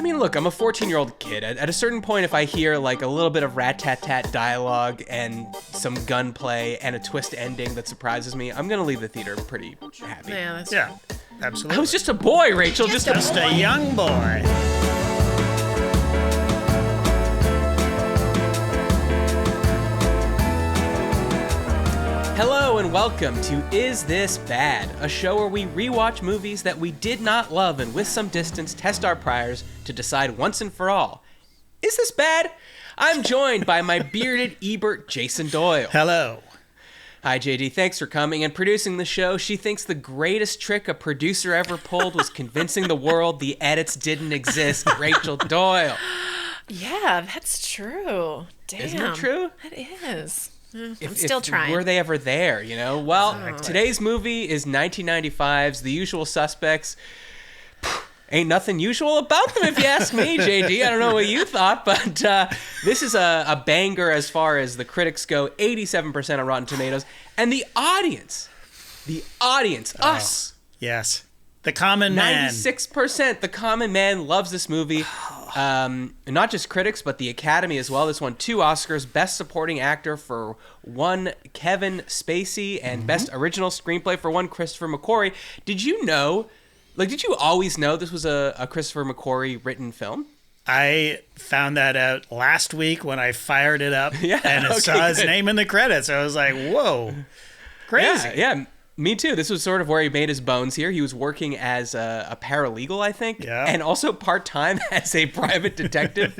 I mean, look, I'm a 14-year-old kid. At a certain point, if I hear like a little bit of rat-tat-tat dialogue and some gunplay and a twist ending that surprises me, I'm gonna leave the theater pretty happy. Yeah, that's Yeah, absolutely. I was just a boy, Rachel. Just a young boy. Hello and welcome to Is This Bad? A show where we rewatch movies that we did not love and with some distance test our priors to decide once and for all, is this bad? I'm joined by my bearded Ebert Jason Doyle. Hello. Hi JD, thanks for coming and producing the show. She thinks the greatest trick a producer ever pulled was convincing the world the edits didn't exist. Rachel Doyle. Yeah, that's true. Damn. Isn't it true? That is. I'm If still trying. Were they ever there, you know? Well, today's movie is 1995's The Usual Suspects. Ain't nothing usual about them if you ask me, JD. I don't know what you thought, but this is a banger as far as the critics go. 87% on Rotten Tomatoes. And the audience, us. Yes. The common man. 96%. The common man loves this movie. And not just critics, but the Academy as well. This won 2 Oscars. Best Supporting Actor for one Kevin Spacey and Best Original Screenplay for one Christopher McQuarrie. Did you know, did you always know this was a Christopher McQuarrie written film? I found that out last week when I fired it up and I saw his name in the credits. I was like, whoa, crazy. Yeah. Me too. This was sort of where he made his bones here. He was working as a paralegal, I think, and also part-time as a private detective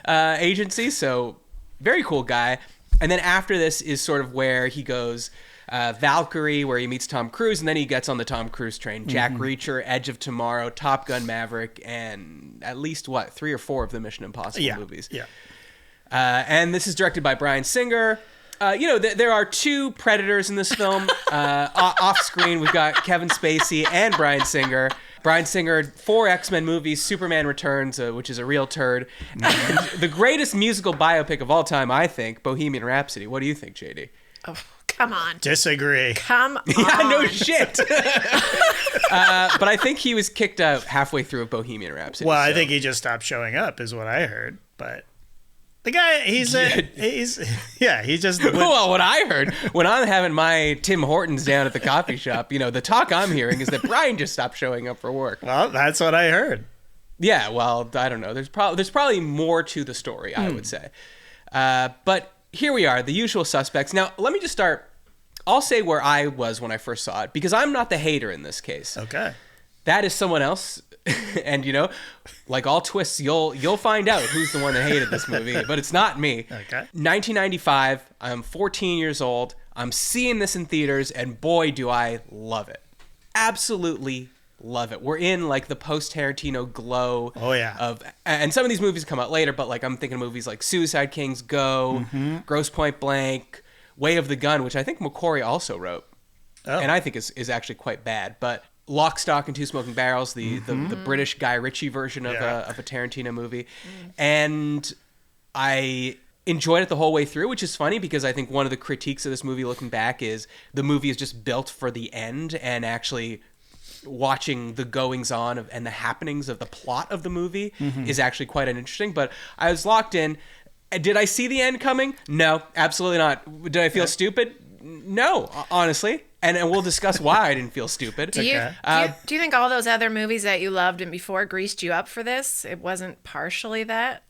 agency. So very cool guy. And then after this is sort of where he goes Valkyrie, where he meets Tom Cruise, and then he gets on the Tom Cruise train. Jack Reacher, Edge of Tomorrow, Top Gun Maverick, and at least, 3 or 4 of the Mission Impossible movies. Yeah. And this is directed by Bryan Singer. There are 2 predators in this film. Off screen, we've got Kevin Spacey and Bryan Singer. Bryan Singer, 4 X-Men movies, Superman Returns, which is a real turd. And the greatest musical biopic of all time, I think, Bohemian Rhapsody. What do you think, JD? Oh, come on. Disagree. Come on. Yeah, no shit. But I think he was kicked out halfway through of Bohemian Rhapsody. Well, I think he just stopped showing up is what I heard, but... The guy, he just... Well, what I heard, when I'm having my Tim Hortons down at the coffee shop, the talk I'm hearing is that Brian just stopped showing up for work. Well, that's what I heard. Yeah, well, I don't know. There's probably more to the story, I would say. But here we are, The Usual Suspects. Now, let me just start. I'll say where I was when I first saw it, because I'm not the hater in this case. Okay. That is someone else. And like all twists, you'll find out who's the one that hated this movie, but it's not me. Okay. 1995, I'm 14 years old. I'm seeing this in theaters, and boy, do I love it. Absolutely love it. We're in like the post-Tarantino glow. Oh yeah. And some of these movies come out later, but like I'm thinking of movies like Suicide Kings, Go, Grosse Point Blank, Way of the Gun, which I think McQuarrie also wrote, and I think is actually quite bad, but. Lock, Stock, and Two Smoking Barrels, the British Guy Ritchie version of a Tarantino movie. And I enjoyed it the whole way through, which is funny because I think one of the critiques of this movie looking back is the movie is just built for the end, and actually watching the goings on and the happenings of the plot of the movie is actually quite interesting. But I was locked in. Did I see the end coming? No, absolutely not. Did I feel stupid? No, honestly. And we'll discuss why I didn't feel stupid. Do you think all those other movies that you loved and before greased you up for this? It wasn't partially that?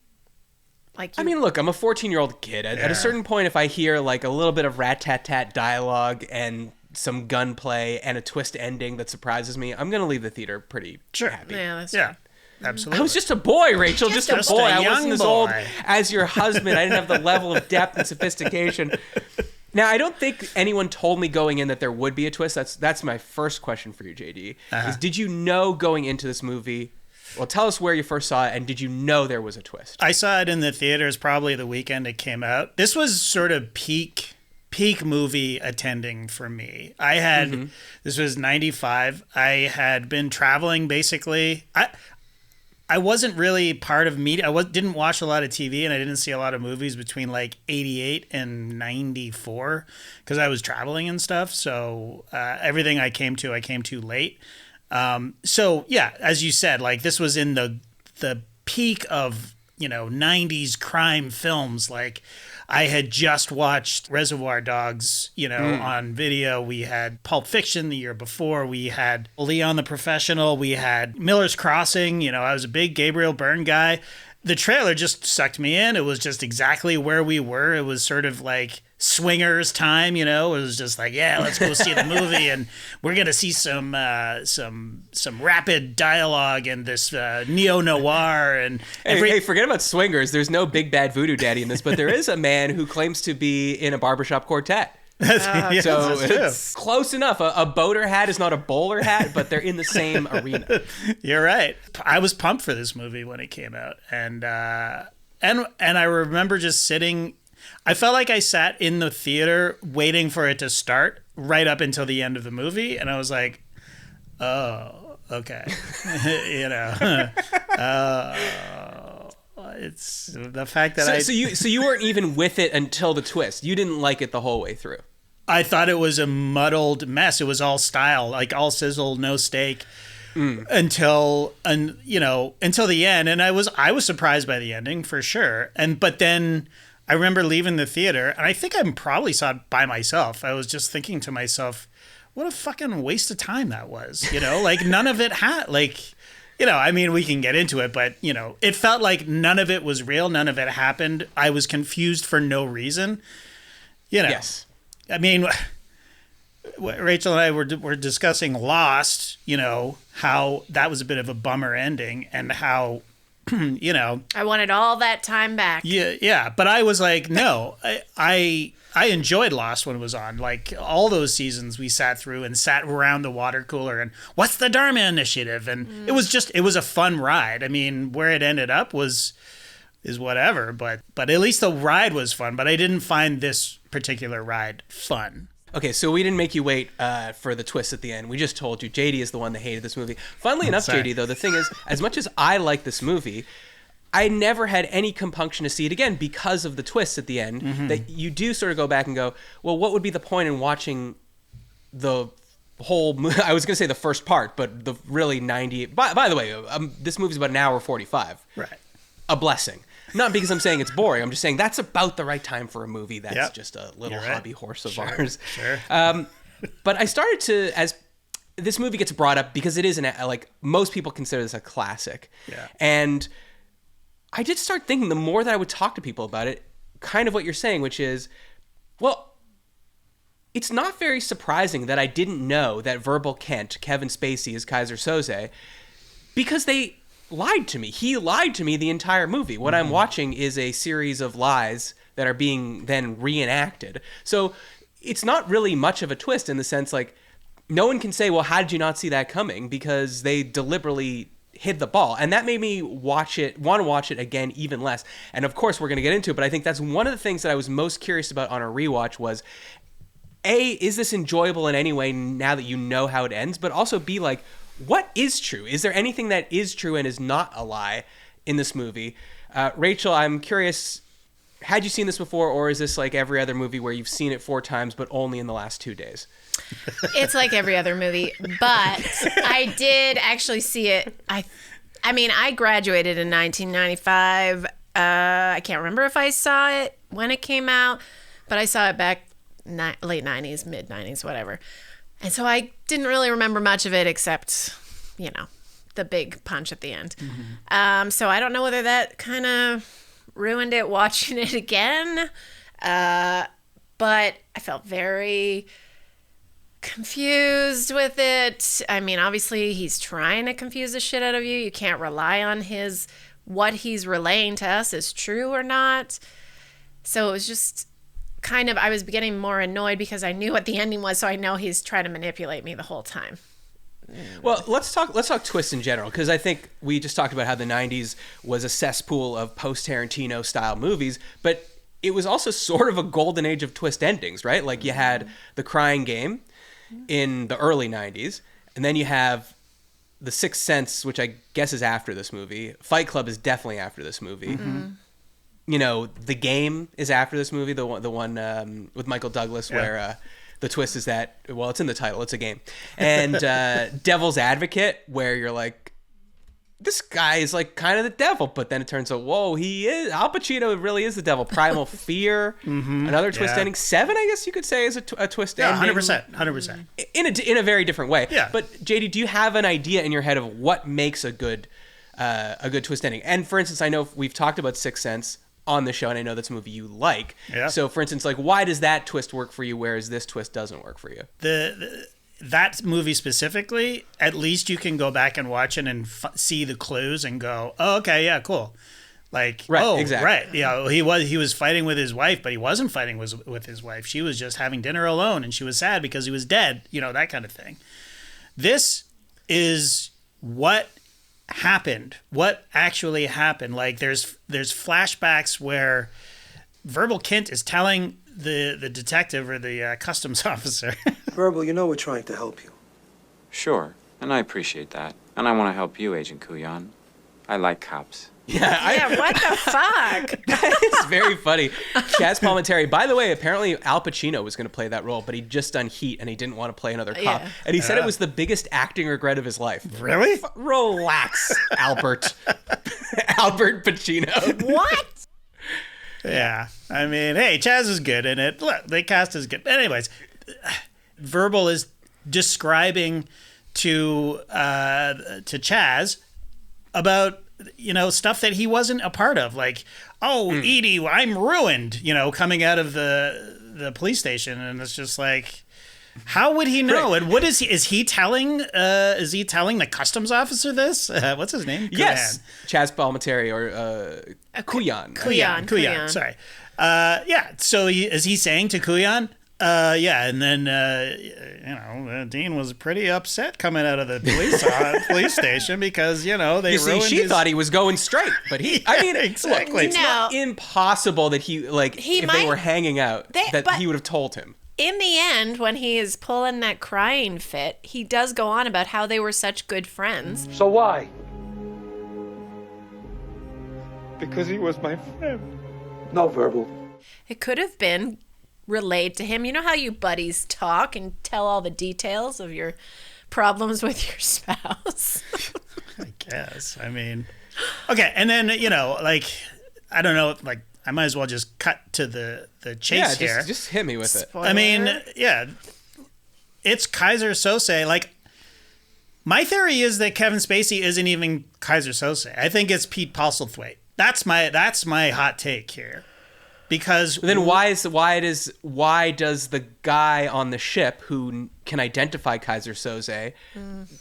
I mean, look, I'm a 14-year-old kid. At a certain point, if I hear like a little bit of rat-tat-tat dialogue and some gunplay and a twist ending that surprises me, I'm going to leave the theater pretty happy. Yeah, that's true. Absolutely. I was just a boy, Rachel. Just a boy. I wasn't as old boy. as your husband. I didn't have the level of depth and sophistication. Now, I don't think anyone told me going in that there would be a twist. That's my first question for you, JD. Is did you know going into this movie? Well, tell us where you first saw it, and did you know there was a twist? I saw it in the theaters probably the weekend it came out. This was sort of peak movie attending for me. I had this was 95. I had been traveling basically. I wasn't really part of media. Didn't watch a lot of TV, and I didn't see a lot of movies between like 88 and 94 because I was traveling and stuff. So everything I came to late. So yeah, as you said, like this was in the peak of, 90s crime films. Like, I had just watched Reservoir Dogs, on video. We had Pulp Fiction the year before. We had Leon the Professional. We had Miller's Crossing. I was a big Gabriel Byrne guy. The trailer just sucked me in. It was just exactly where we were. It was sort of like swingers time, It was just like, yeah, let's go see the movie, and we're gonna see some rapid dialogue and this neo noir and hey, forget about swingers. There's no big bad voodoo daddy in this, but there is a man who claims to be in a barbershop quartet. Yes, so it's close enough. A boater hat is not a bowler hat, but they're in the same arena. You're right. I was pumped for this movie when it came out, and I remember just sitting. I felt like I sat in the theater waiting for it to start right up until the end of the movie, and I was like, "Oh, okay," It's the fact that so you weren't even with it until the twist. You didn't like it the whole way through. I thought it was a muddled mess. It was all style, like all sizzle, no steak, until the end. And I was surprised by the ending for sure. But then I remember leaving the theater, and I think I probably saw it by myself. I was just thinking to myself, what a fucking waste of time that was. Like none of it had like. We can get into it, but, it felt like none of it was real. None of it happened. I was confused for no reason. Yes. Rachel and I were discussing Lost, how that was a bit of a bummer ending and how, I wanted all that time back. Yeah. But I was like, no, I enjoyed Lost when it was on. Like all those seasons we sat through and sat around the water cooler and what's the Dharma Initiative? And it was a fun ride. Where it ended up is whatever, but at least the ride was fun. But I didn't find this particular ride fun. Okay, so we didn't make you wait for the twist at the end. We just told you JD is the one that hated this movie. Funnily enough, Sorry. JD, though, the thing is, as much as I like this movie, I never had any compunction to see it again because of the twist at the end, that you do sort of go back and go, well, what would be the point in watching the whole I was going to say the first part, but the really 90... By the way, this movie's about an hour 45. Right. A blessing. Not because I'm saying it's boring. I'm just saying that's about the right time for a movie. That's just a little hobby horse of ours. Sure. But I started to, as this movie gets brought up, because it is like most people consider this a classic. Yeah. And I did start thinking, the more that I would talk to people about it, kind of what you're saying, which is, well, it's not very surprising that I didn't know that Verbal Kent, Kevin Spacey, is Keyser Söze, because they lied to me. He lied to me the entire movie. What I'm watching is a series of lies that are being then reenacted. So it's not really much of a twist in the sense, like, no one can say, well, how did you not see that coming? Because they deliberately hid the ball. And that made me want to watch it again even less. And of course, we're going to get into it, but I think that's one of the things that I was most curious about on a rewatch was, A, is this enjoyable in any way now that you know how it ends? But also, B, like, what is true? Is there anything that is true and is not a lie in this movie? Rachel, I'm curious, had you seen this before, or is this like every other movie where you've seen it 4 times, but only in the last 2 days? It's like every other movie, but I did actually see it. I graduated in 1995. I can't remember if I saw it when it came out, but I saw it back late 90s, mid 90s, whatever. And so I didn't really remember much of it except, the big punch at the end. So I don't know whether that kind of ruined it watching it again. But I felt very confused with it. Obviously he's trying to confuse the shit out of you. You can't rely on what he's relaying to us is true or not. So it was just kind of, I was getting more annoyed because I knew what the ending was, so I know he's trying to manipulate me the whole time. Well, let's talk twists in general, because I think we just talked about how the 90s was a cesspool of post-Tarantino style movies, but it was also sort of a golden age of twist endings, right? Like you had The Crying Game in the early 90s, and then you have The Sixth Sense, which I guess is after this movie. Fight Club is definitely after this movie. The Game is after this movie, the one with Michael Douglas, where the twist is that, well, it's in the title, it's a game. And Devil's Advocate, where you're like, this guy is like kind of the devil, but then it turns out, whoa, he is. Al Pacino really is the devil. Primal Fear, another twist ending. Seven, I guess you could say, is a twist ending. 100%. In a very different way. Yeah. But JD, do you have an idea in your head of what makes a good twist ending? And for instance, I know we've talked about Sixth Sense on the show, and I know that's a movie you like. Yeah. So, for instance, like, why does that twist work for you, whereas this twist doesn't work for you? That movie specifically, at least you can go back and watch it and see the clues and go, oh, okay, yeah, cool. Like, right, exactly. Right, yeah, he was fighting with his wife, but he wasn't fighting with his wife. She was just having dinner alone, and she was sad because he was dead. That kind of thing. This is what happened, what actually happened. Like, there's flashbacks where Verbal Kint is telling the detective or the customs officer. Verbal, we're trying to help you. Sure, and I appreciate that. And I want to help you, Agent Kuyan. I like cops. Yeah, what the fuck? That is very funny. Chaz Palminteri, by the way, apparently Al Pacino was going to play that role, but he'd just done Heat and he didn't want to play another cop. Yeah. And he said it was the biggest acting regret of his life. Really? Relax, Albert. Albert Pacino. What? Yeah. I mean, hey, Chaz is good in it. Look, the cast is good. Anyways, Verbal is describing to Chaz about stuff that he wasn't a part of, like, Edie, I'm ruined, coming out of the police station, and it's just like, how would he know? Right. And what is he telling the customs officer this? What's his name? Yes, Chaz Palminteri or Kuyan. Kuyan. Sorry. So is he saying to Kuyan? And then Dean was pretty upset coming out of the police station because they ruined she thought he was going straight, but exactly. Look, it's not impossible that if they were hanging out, he would have told him. In the end, when he is pulling that crying fit, he does go on about how they were such good friends. So why? Because he was my friend. No, Verbal. It could have been relayed to him. You know how you buddies talk and tell all the details of your problems with your spouse? I guess. I mean, okay. And then, I don't know, like, I might as well just cut to the chase here. Just hit me with Spoiler. it. I mean, yeah, it's Keyser Söze. Like, my theory is that Kevin Spacey isn't even Keyser Söze. I think it's Pete Postlethwaite. That's my hot take here. Because then why does the guy on the ship who can identify Keyser Söze,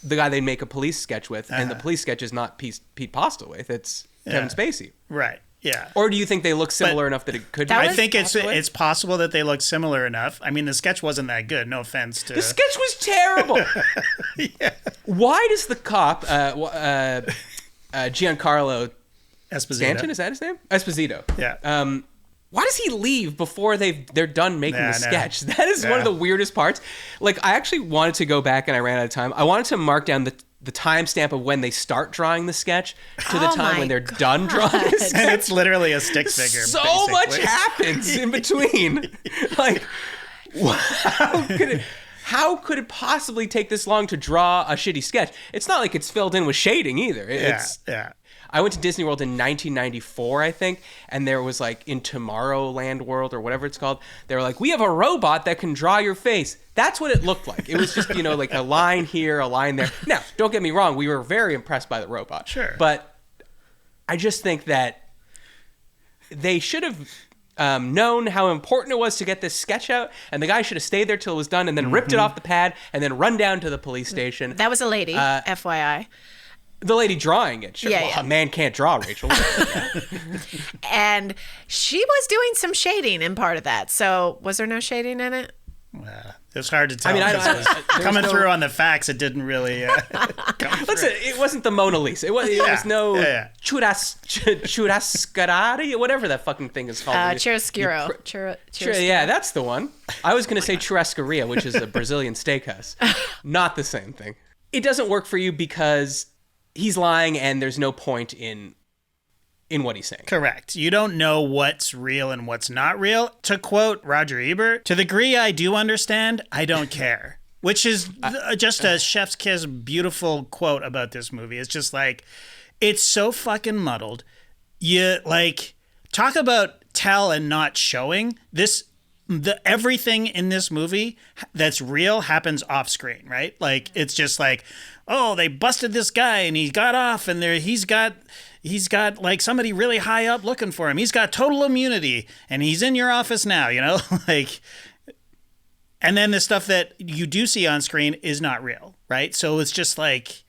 the guy they make a police sketch with, and the police sketch is not Pete Postlethwaite, it's Kevin Spacey. Right. Yeah. Or do you think they look similar enough that it could be? I think it's possible that they look similar enough. I mean, the sketch wasn't that good. No offense to... The sketch was terrible. Yeah. Why does the cop, Giancarlo Esposito. Stanton, is that his name? Esposito. Yeah. Why does he leave before they're done making the sketch? That is one of the weirdest parts. Like, I actually wanted to go back and I ran out of time. I wanted to mark down the timestamp of when they start drawing the sketch to the time when they're done drawing the sketch. And it's literally a stick figure. So basically. much happens in between. Like, how could it possibly take this long to draw a shitty sketch? It's not like it's filled in with shading either. Yeah. I went to Disney World in 1994, I think, and there was like in Tomorrowland World or whatever it's called, they were like, we have a robot that can draw your face. That's what it looked like. It was just, like a line here, a line there. Now, don't get me wrong, we were very impressed by the robot. Sure. But I just think that they should have known how important it was to get this sketch out, and the guy should have stayed there till it was done and then ripped it off the pad and then run down to the police station. That was a lady, FYI. The lady drawing it. Sure. Yeah, well, yeah. A man can't draw, Rachel. And she was doing some shading in part of that. So was there no shading in it? It was hard to tell. I mean, coming through on the facts, it didn't really come Listen, it wasn't the Mona Lisa. It was no churrascarari, whatever that fucking thing is called. Churrasquero. Yeah, that's the one. I was going to say churrascaria, which is a Brazilian steakhouse. Not the same thing. It doesn't work for you because he's lying and there's no point in what he's saying. Correct. You don't know what's real and what's not real. To quote Roger Ebert, to the degree I do understand, I don't care. Which is just a chef's kiss beautiful quote about this movie. It's just like, It's so fucking muddled. You like talk about tell and not showing. Everything in this movie that's real happens off screen, right? Like it's just like, oh, they busted this guy and he got off, and he's got like somebody really high up looking for him. He's got total immunity and he's in your office now, like. And then the stuff that you do see on screen is not real, right? So it's just like,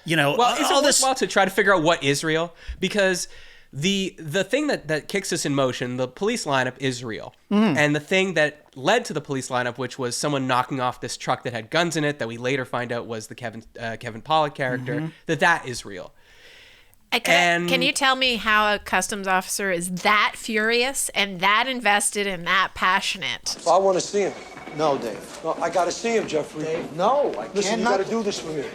well, is it worthwhile to try to figure out what is real? Because the thing that kicks us in motion, the police lineup, is real. And the thing that led to the police lineup, which was someone knocking off this truck that had guns in it, that we later find out was the Kevin Pollak character, that is real. Can you tell me how a customs officer is that furious and that invested and that passionate? Well, I want to see him. No, Dave. No, I got to see him, Jeffrey. Dave, no, I can't. Listen, you got to do this for me.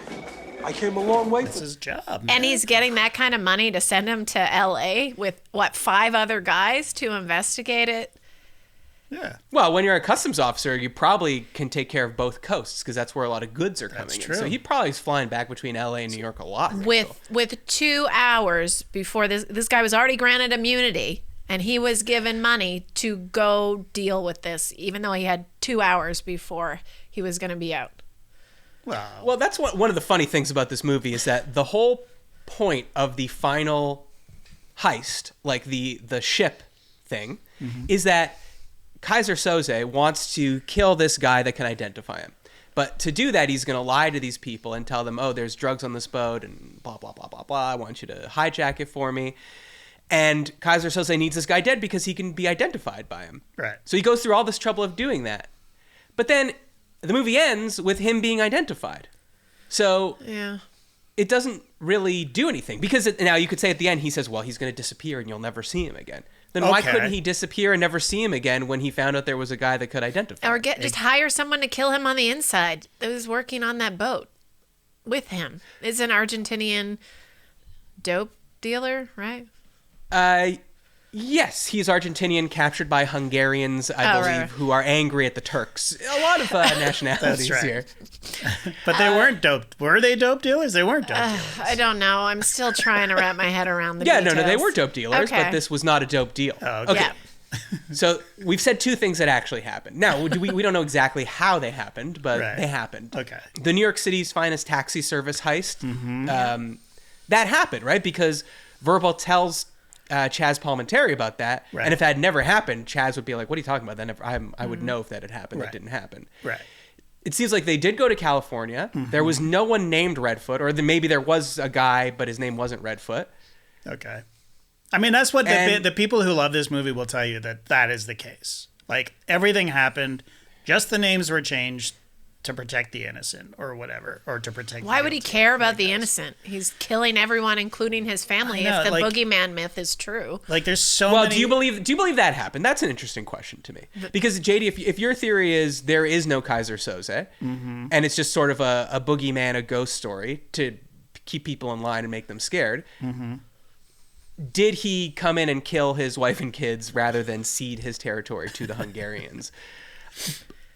I came a long way. It's his job, man. And he's getting that kind of money to send him to L.A. with, 5 other guys to investigate it? Yeah. Well, when you're a customs officer, you probably can take care of both coasts because that's where a lot of goods are coming in. So he probably is flying back between L.A. and New York a lot. With 2 hours before this guy was already granted immunity, and he was given money to go deal with this, even though he had 2 hours before he was going to be out. Well, that's one of the funny things about this movie is that the whole point of the final heist, like the ship thing, is that Keyser Söze wants to kill this guy that can identify him. But to do that, he's going to lie to these people and tell them, oh, there's drugs on this boat and blah, blah, blah, blah, blah. I want you to hijack it for me. And Keyser Söze needs this guy dead because he can be identified by him. Right. So he goes through all this trouble of doing that. But then the movie ends with him being identified. So it doesn't really do anything. Because now you could say at the end, he says, well, he's going to disappear and you'll never see him again. Then why couldn't he disappear and never see him again when he found out there was a guy that could identify him? Or just hire someone to kill him on the inside that was working on that boat with him. Is an Argentinian dope dealer, right? Yes, he's Argentinian, captured by Hungarians, I believe, who are angry at the Turks. A lot of nationalities here. But they weren't dope. Were they dope dealers? They weren't dope dealers. I don't know. I'm still trying to wrap my head around the details. No, they were dope dealers, but this was not a dope deal. Oh, okay. Yeah. So we've said 2 things that actually happened. Now, we don't know exactly how they happened, but they happened. Okay. The New York City's finest taxi service heist, that happened, right? Because Verbal tells Chaz Palminteri about that, and if that had never happened, Chaz would be like, what are you talking about? Then I would know if that had happened. It didn't happen. Right. It seems like they did go to California. There was no one named Redfoot, or maybe there was a guy, but his name wasn't Redfoot. Okay. I mean, that's what the people who love this movie will tell you, that is the case. Like, everything happened, just the names were changed to protect the innocent or whatever, or to protect. Why would he care about the innocent? He's killing everyone, including his family, if the boogeyman myth is true. Like, there's so many... Well, do you believe that happened? That's an interesting question to me. Because, JD, if your theory is there is no Keyser Söze, and it's just sort of a boogeyman, a ghost story to keep people in line and make them scared, did he come in and kill his wife and kids rather than cede his territory to the Hungarians?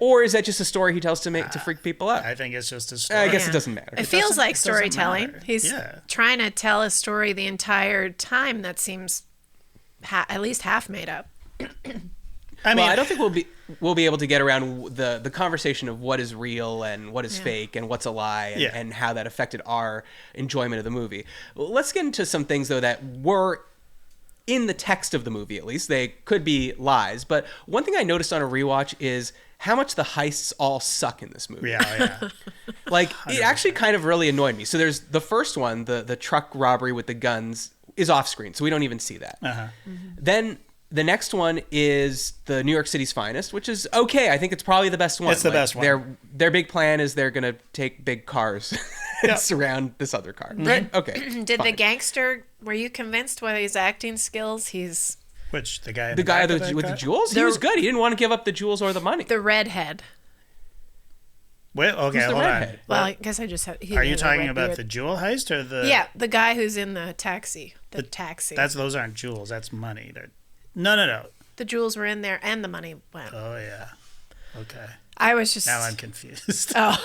Or is that just a story he tells to freak people out? I think it's just a story. I guess it doesn't matter. It feels like storytelling. He's Yeah. trying to tell a story the entire time that seems at least half made up. I mean, I don't think we'll be able to get around the conversation of what is real and what is fake and what's a lie and how that affected our enjoyment of the movie. Let's get into some things, though, that were in the text of the movie, at least. They could be lies. But one thing I noticed on a rewatch is how much the heists all suck in this movie. Yeah. Like, 100%. It actually kind of really annoyed me. So there's the first one, the truck robbery with the guns, is off screen, so we don't even see that. Then the next one is the New York City's finest, which is okay. I think it's probably the best one. It's the best one. Their big plan is they're going to take big cars and surround this other car. Right? Okay. Did the gangster, were you convinced by his acting skills? Which, the guy? The guy with the jewels? He was good. He didn't want to give up the jewels or the money. The redhead. Wait, okay, Who's the hold redhead? on. Well, I guess I just have. Are you talking about the jewel heist or the? Yeah, the guy who's in the taxi. The taxi. Those aren't jewels. That's money. No. The jewels were in there and the money went. Oh yeah. Okay. I was just. Now I'm confused. Oh.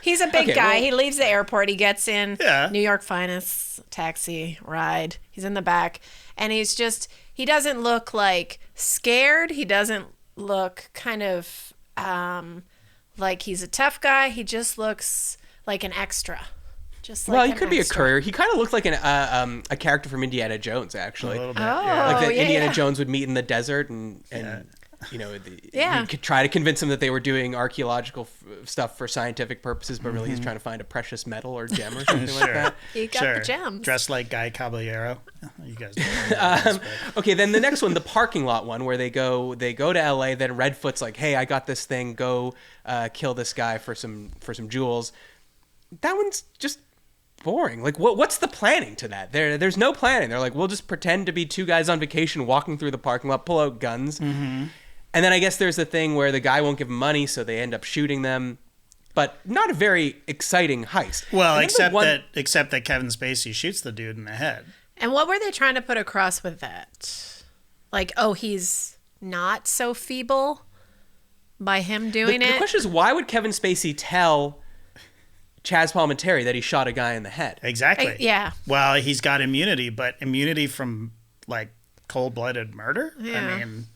He's a big Okay, guy. well- He leaves the airport. He gets in Yeah. New York finest taxi ride. He's in the back. And he doesn't look like scared. He doesn't look kind of like he's a tough guy. He just looks like an extra. Just like Well, he an could be a extra. courier. He kind of looked like a character from Indiana Jones, actually. A little bit. Oh, yeah. Like that yeah, Indiana yeah. Jones would meet in the desert and you know, Yeah. you could try to convince him that they were doing archaeological stuff for scientific purposes, but really he's trying to find a precious metal or gem or something like that. He got the gems. Dressed like Guy Caballero. You guys know. Okay, then the next one, the parking lot one, where they go to LA. Then Redfoot's like, "Hey, I got this thing. Go kill this guy for some jewels." That one's just boring. Like, what's the planning to that? There's no planning. They're like, we'll just pretend to be two guys on vacation walking through the parking lot, pull out guns. Mm-hmm. And then I guess there's the thing where the guy won't give them money, so they end up shooting them. But not a very exciting heist. Well, And then except that Kevin Spacey shoots the dude in the head. And what were they trying to put across with that? Like, oh, he's not so feeble by him doing the it? question is, why would Kevin Spacey tell Chaz Palminteri that he shot a guy in the head? Exactly. Yeah. Well, he's got immunity, but immunity from like cold-blooded murder? Yeah. I mean,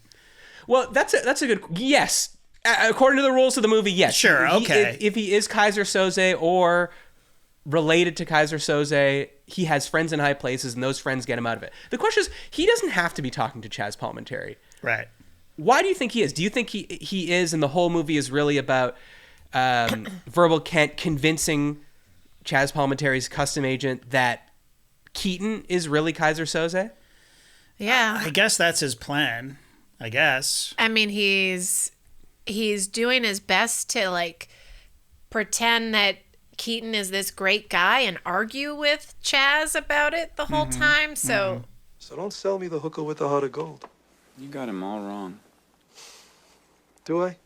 Well, that's a good yes. According to the rules of the movie, yes. Sure, okay. If he is Keyser Söze or related to Keyser Söze, he has friends in high places, and those friends get him out of it. The question is, he doesn't have to be talking to Chaz Palminteri. right. Why do you think he is? Do you think he is, and the whole movie is really about Verbal Kent convincing Chaz Palminteri's custom agent that Keaton is really Keyser Söze? Yeah. I guess that's his plan. I guess. I mean, he's doing his best to like pretend that Keaton is this great guy and argue with Chaz about it the whole time. So So don't sell me the hooker with the heart of gold. You got him all wrong. Do I?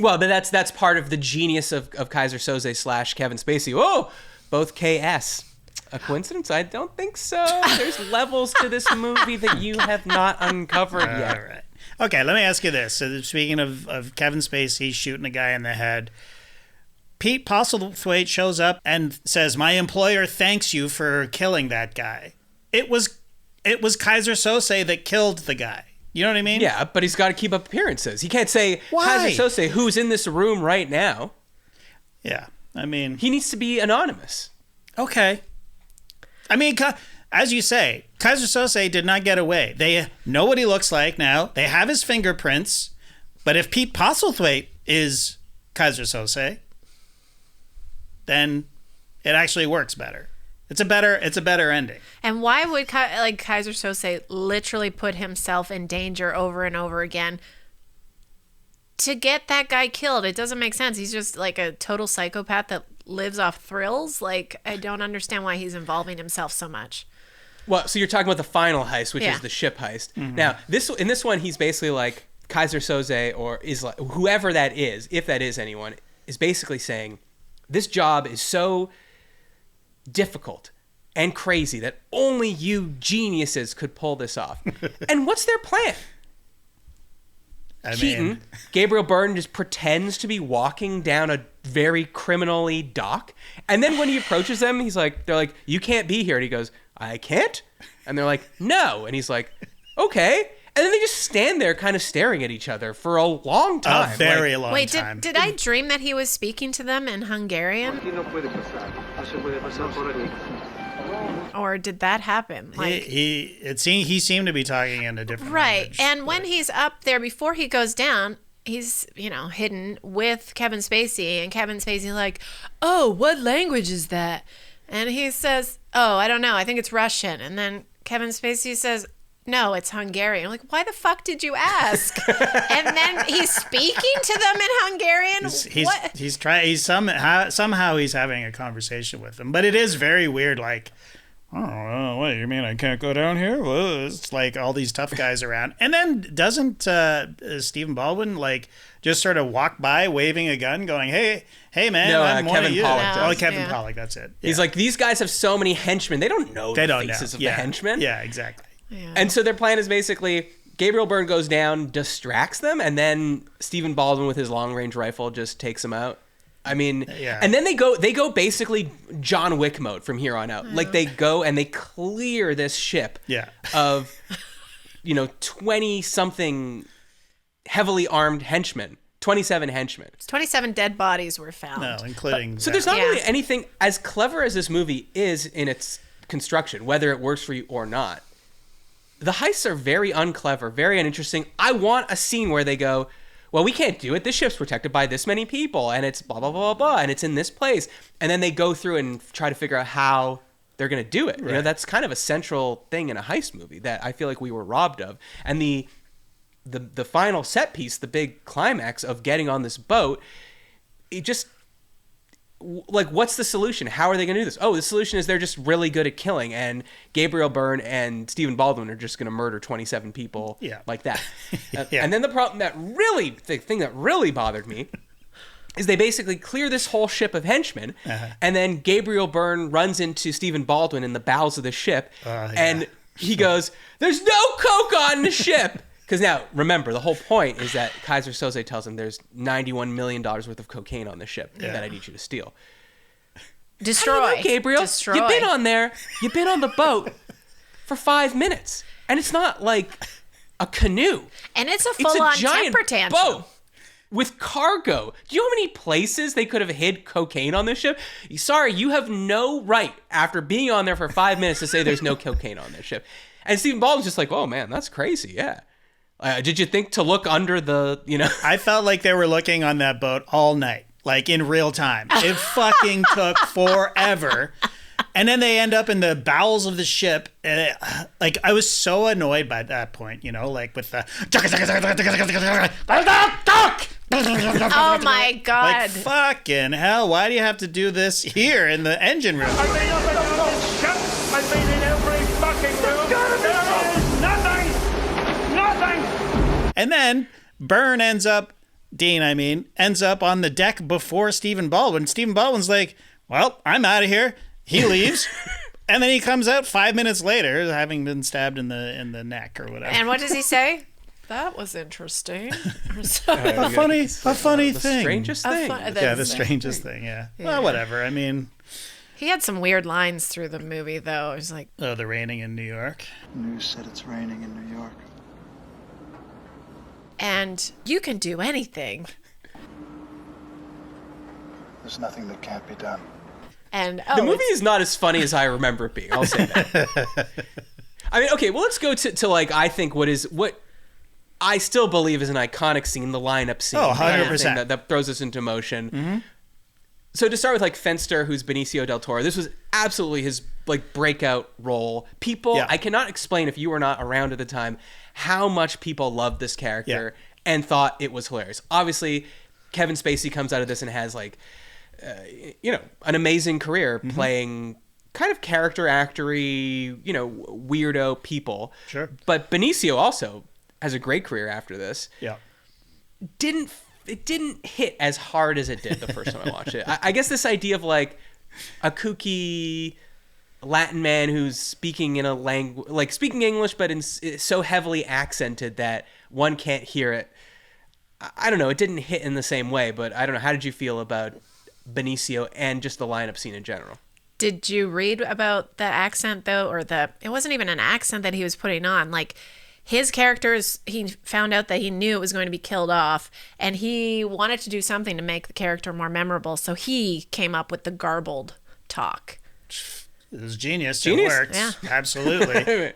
Well, but that's part of the genius of Keyser Söze / Kevin Spacey. Whoa, both KS. A coincidence? I don't think so. There's levels to this movie that you have not uncovered yet. All right. Okay, let me ask you this. So speaking of Kevin Spacey shooting a guy in the head, Pete Postlethwaite shows up and says, "My employer thanks you for killing that guy." It was Keyser Söze that killed the guy. You know what I mean? Yeah, but he's got to keep up appearances. He can't say, Why? Keyser Söze, who's in this room right now. Yeah. I mean, He needs to be anonymous. okay. I mean, as you say, Keyser Söze did not get away. They know what he looks like now. They have his fingerprints. But if Pete Postlethwaite is Keyser Söze, then it actually works better. It's a better ending. and why would Keyser Söze literally put himself in danger over and over again to get that guy killed? It doesn't make sense. He's just like a total psychopath that lives off thrills. Like, I don't understand why he's involving himself so much. Well, so you're talking about the final heist, which Yeah. is the ship heist. Now, in this one, he's basically like Keyser Söze, or is like whoever that is, if that is anyone, is basically saying, this job is so difficult and crazy that only you geniuses could pull this off. And what's their plan? I Keaton, mean, Gabriel Byrne just pretends to be walking down a very criminally dock. And then when he approaches them, they're like, you can't be here. And he goes, I can't? And they're like, no. And he's like, okay. And then they just stand there kind of staring at each other for a long time. a very Like, long Wait, time. did I dream that he was speaking to them in Hungarian? Or did that happen? Like, he seemed to be talking in a different right. language. And when he's up there, before he goes down, he's, hidden with Kevin Spacey. And Kevin Spacey's like, oh, what language is that? And he says, oh, I don't know. I think it's Russian. And then Kevin Spacey says, no, it's Hungarian. I'm like, why the fuck did you ask? And then he's speaking to them in Hungarian. What? He's somehow he's having a conversation with them, but it is very weird. Like, I don't know, what you mean I can't go down here? Well, it's like all these tough guys around, and then doesn't Stephen Baldwin like just sort of walk by waving a gun, going, "Hey, man, No, I'm one Kevin of you." Pollak Oh, does. Kevin Yeah. Pollak, that's it. He's like, these guys have so many henchmen. They don't know They the don't faces know. of the henchmen. Yeah, exactly. Yeah. And so their plan is basically Gabriel Byrne goes down, distracts them, and then Stephen Baldwin with his long-range rifle just takes them out. I mean, Yeah. and then they go basically John Wick mode from here on out. Like they go and they clear this ship of 20 something heavily armed henchmen. 27 henchmen. 27 dead bodies were found. No, including So there's not really anything as clever as this movie is in its construction, whether it works for you or not. The heists are very unclever, very uninteresting. I want a scene where they go, well, we can't do it. This ship's protected by this many people, and it's blah, blah, blah, blah, blah, and it's in this place. And then they go through and try to figure out how they're going to do it. Right. That's kind of a central thing in a heist movie that I feel like we were robbed of. And the final set piece, the big climax of getting on this boat, it just, like, what's the solution? How are they going to do this? Oh, the solution is they're just really good at killing, and Gabriel Byrne and Stephen Baldwin are just going to murder 27 people like that. And then the thing that really bothered me is they basically clear this whole ship of henchmen, and then Gabriel Byrne runs into Stephen Baldwin in the bowels of the ship, and he goes, "There's no coke on the ship." Because now, remember, the whole point is that Keyser Söze tells him there's $91 million worth of cocaine on the ship that I need you to steal. Destroy. I don't know, Gabriel. Destroy. You've been on there. You've been on the boat for 5 minutes. And it's not like a canoe. And it's a full-on temper tantrum. Boat with cargo. Do you know how many places they could have hid cocaine on this ship? Sorry, you have no right, after being on there for 5 minutes, to say there's no cocaine on this ship. And Stephen Baldwin's just like, oh, man, that's crazy, yeah. Did you think to look under the, I felt like they were looking on that boat all night, like in real time. It fucking took forever. And then they end up in the bowels of the ship. And I was so annoyed by that point, like with the... Oh my God. Like, fucking hell, why do you have to do this here in the engine room? I've been up in the whole ship. I've been in every fucking room. There is nothing. And then Byrne ends up on the deck before Stephen Baldwin. Stephen Baldwin's like, well, I'm out of here. He leaves. And then he comes out 5 minutes later, having been stabbed in the neck or whatever. And what does he say? That was interesting. a funny thing. The strangest thing. The strangest thing, yeah. Well, whatever. I mean... He had some weird lines through the movie, though. It was like... Oh, the raining in New York. News said it's raining in New York. And you can do anything. There's nothing that can't be done. And the movie is not as funny as I remember it being. I'll say that. I mean, okay, well, let's go to like, I think what I still believe is an iconic scene, the lineup scene. Oh, 100%. That throws us into motion. Mm-hmm. So to start with, like, Fenster, who's Benicio del Toro, this was absolutely his, like, breakout role. People, I cannot explain, if you were not around at the time, how much people loved this character and thought it was hilarious. Obviously, Kevin Spacey comes out of this and has, like, an amazing career playing kind of character actory, weirdo people. Sure. But Benicio also has a great career after this. Yeah. It didn't hit as hard as it did the first time I watched it. I guess this idea of, like, a kooky Latin man who's speaking in a language, like, speaking English, but it's so heavily accented that one can't hear it. I don't know. It didn't hit in the same way, but I don't know. How did you feel about Benicio and just the lineup scene in general? Did you read about the accent, though, or it wasn't even an accent that he was putting on? Like, his characters, he found out that he knew it was going to be killed off, and he wanted to do something to make the character more memorable, so he came up with the garbled talk. It was genius. It worked. Yeah. Absolutely.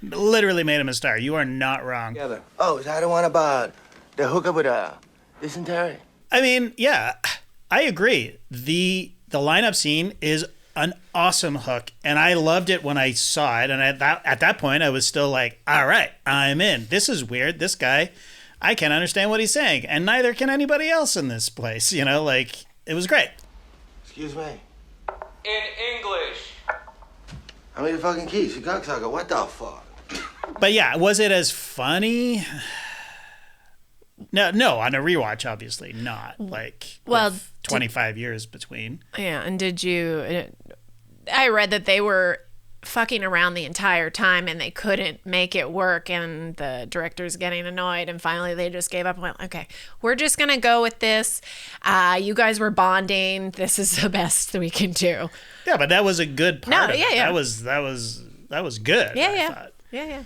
Literally made him a star. You are not wrong. Oh, is that the one about the hookup with dysentery? I mean, yeah, I agree. The lineup scene is an awesome hook, and I loved it when I saw it. And at that point, I was still like, all right, I'm in. This is weird. This guy, I can't understand what he's saying, and neither can anybody else in this place. Like, it was great. Excuse me. In English. How many fucking keys? You cocksucker. What the fuck? But yeah, was it as funny? No, on a rewatch, obviously not. Like, well, 25 years between. Yeah, and did you... I read that they were fucking around the entire time and they couldn't make it work, and the director's getting annoyed, and finally they just gave up and went, okay, we're just gonna go with this. You guys were bonding. This is the best that we can do. Yeah, but that was a good part of it. Yeah. That was good. I thought. Yeah.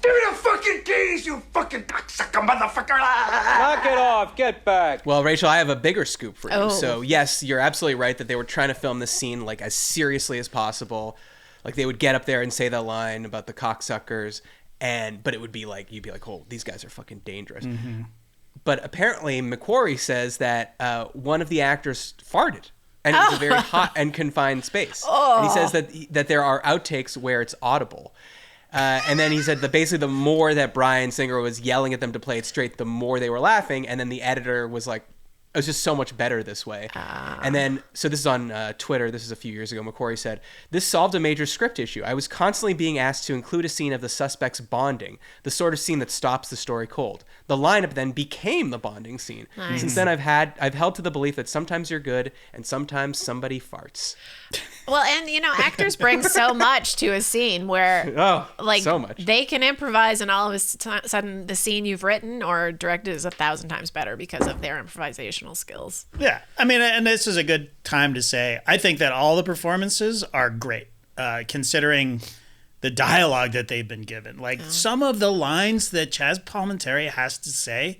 Give me the fucking keys, you fucking cocksucker motherfucker! Knock it off. Get back. Well, Rachel, I have a bigger scoop for you. Oh. So, yes, you're absolutely right that they were trying to film this scene like as seriously as possible. Like they would get up there and say that line about the cocksuckers, but it would be like, you'd be like, oh, these guys are fucking dangerous. Mm-hmm. But apparently McQuarrie says that one of the actors farted. And it was a very hot and confined space. And he says that there are outtakes where it's audible. And then he said that basically the more that Bryan Singer was yelling at them to play it straight, the more they were laughing. And then the editor was like, it was just so much better this way. And then, so this is on Twitter. This is a few years ago. McQuarrie said, this solved a major script issue. I was constantly being asked to include a scene of the suspects bonding, the sort of scene that stops the story cold. The lineup then became the bonding scene. Nice. Since then, I've held to the belief that sometimes you're good and sometimes somebody farts. Well, and actors bring so much to a scene where, so much. They can improvise, and all of a sudden, the scene you've written or directed is 1,000 times better because of their improvisational skills. Yeah, I mean, and this is a good time to say, I think that all the performances are great, considering the dialogue that they've been given. Like some of the lines that Chaz Palminteri has to say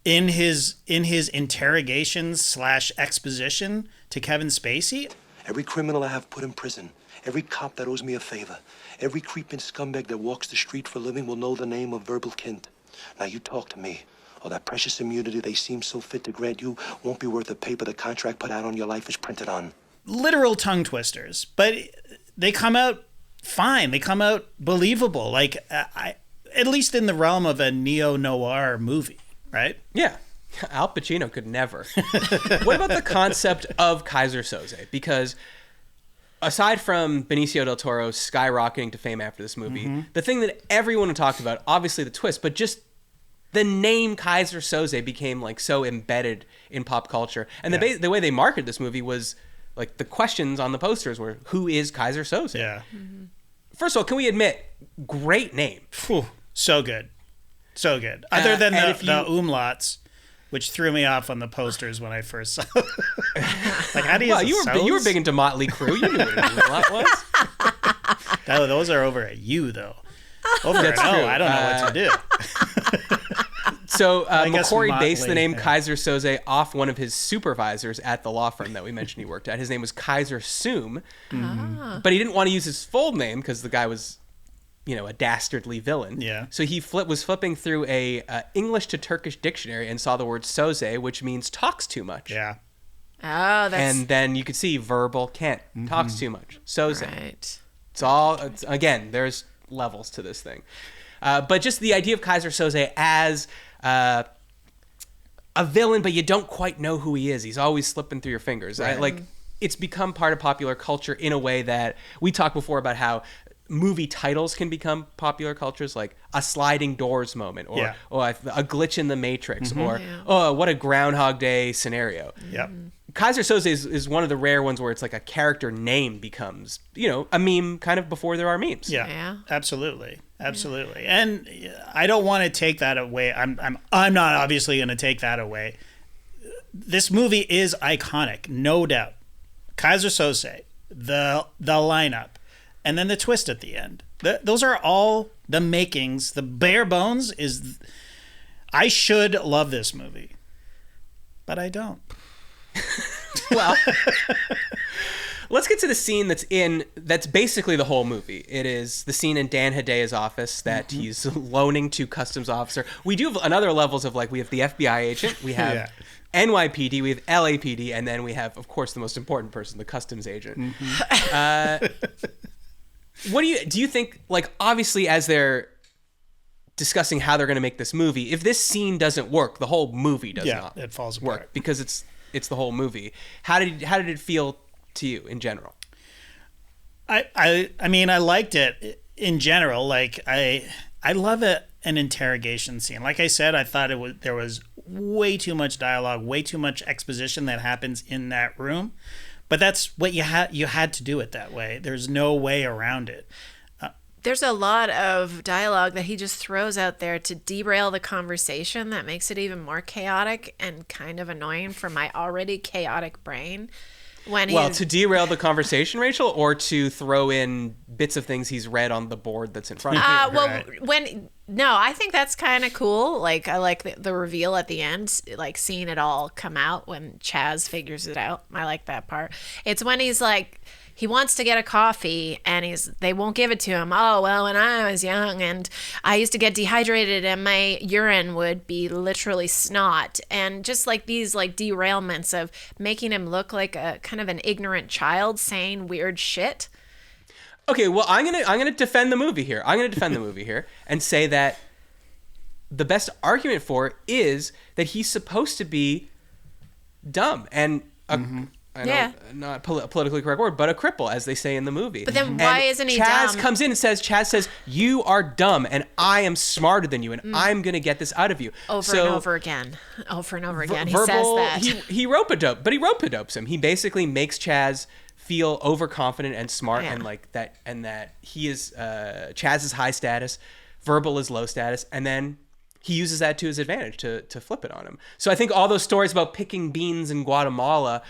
in his interrogations / exposition to Kevin Spacey. Every criminal I have put in prison, every cop that owes me a favor, every creeping scumbag that walks the street for a living will know the name of Verbal Kint. Now you talk to me. All that precious immunity they seem so fit to grant you won't be worth the paper the contract put out on your life is printed on. Literal tongue twisters, but they come out fine. They come out believable, like at least in the realm of a neo-noir movie, right? Yeah. Al Pacino could never. What about the concept of Keyser Söze? Because aside from Benicio del Toro skyrocketing to fame after this movie, the thing that everyone talked about, obviously the twist, but just the name Keyser Söze became like so embedded in pop culture. And the way they marketed this movie was like the questions on the posters were, who is Keyser Söze? Yeah. First of all, can we admit, great name. Whew, so good. So good. Other than the umlauts, which threw me off on the posters when I first saw it. Like, how do you you were big into Motley Crue. You knew what an umlaut was. No, those are over at U, though. Over at O, I don't know what to do. So McQuarrie based the name Keyser Söze off one of his supervisors at the law firm that we mentioned he worked at. His name was Keyser Söze, but he didn't want to use his full name because the guy was, a dastardly villain. Yeah. So he was flipping through a English to Turkish dictionary and saw the word Söze, which means talks too much. Yeah. Oh, that's... And then you could see verbal Kent, talks too much. Söze. Right. Again, there's levels to this thing. But just the idea of Keyser Söze as a villain, but you don't quite know who he is. He's always slipping through your fingers. Right. It's become part of popular culture in a way that we talked before about how movie titles can become popular cultures, like a sliding doors moment, or a glitch in the Matrix, or what a Groundhog Day scenario. Yep. Keyser Söze is one of the rare ones where it's like a character name becomes, a meme kind of before there are memes. Yeah. Absolutely. And I don't want to take that away. I'm not obviously going to take that away. This movie is iconic, no doubt. Keyser Söze, the lineup, and then the twist at the end. Those are all the makings. The bare bones is... I should love this movie, but I don't. Well, let's get to the scene that's basically the whole movie. It is the scene in Dan Hedaya's office that he's loaning to customs officer. We do have another levels of, like, we have the FBI agent, we have NYPD, we have LAPD, and then we have, of course, the most important person, the customs agent. What do you think, like, obviously as they're discussing how they're going to make this movie, if this scene doesn't work, the whole movie does not it falls apart. work, because it's the whole movie. How did it feel to you in general? I mean, I liked it in general. Like, I love an interrogation scene. Like I said, I thought there was way too much dialogue, way too much exposition that happens in that room. But that's what you had to do it that way. There's no way around it. There's a lot of dialogue that he just throws out there to derail the conversation that makes it even more chaotic and kind of annoying for my already chaotic brain. To derail the conversation, Rachel, or to throw in bits of things he's read on the board that's in front of him? I think that's kind of cool. Like, I like the reveal at the end, like seeing it all come out when Chaz figures it out. I like that part. It's when he's like, he wants to get a coffee and they won't give it to him. Oh, well, when I was young and I used to get dehydrated and my urine would be literally snot. And just like these like derailments of making him look like a kind of an ignorant child saying weird shit. Okay, well, I'm gonna defend the movie here. And say that the best argument for it is that he's supposed to be dumb and not politically correct word, but a cripple, as they say in the movie. But then why isn't he Chaz dumb? comes in and Chaz says, you are dumb and I am smarter than you and I'm going to get this out of you. Over and over again. He says that. He rope-a-dopes him. He basically makes Chaz feel overconfident and smart and like that, and that he is, Chaz is high status, Verbal is low status, and then he uses that to his advantage to flip it on him. So I think all those stories about picking beans in Guatemala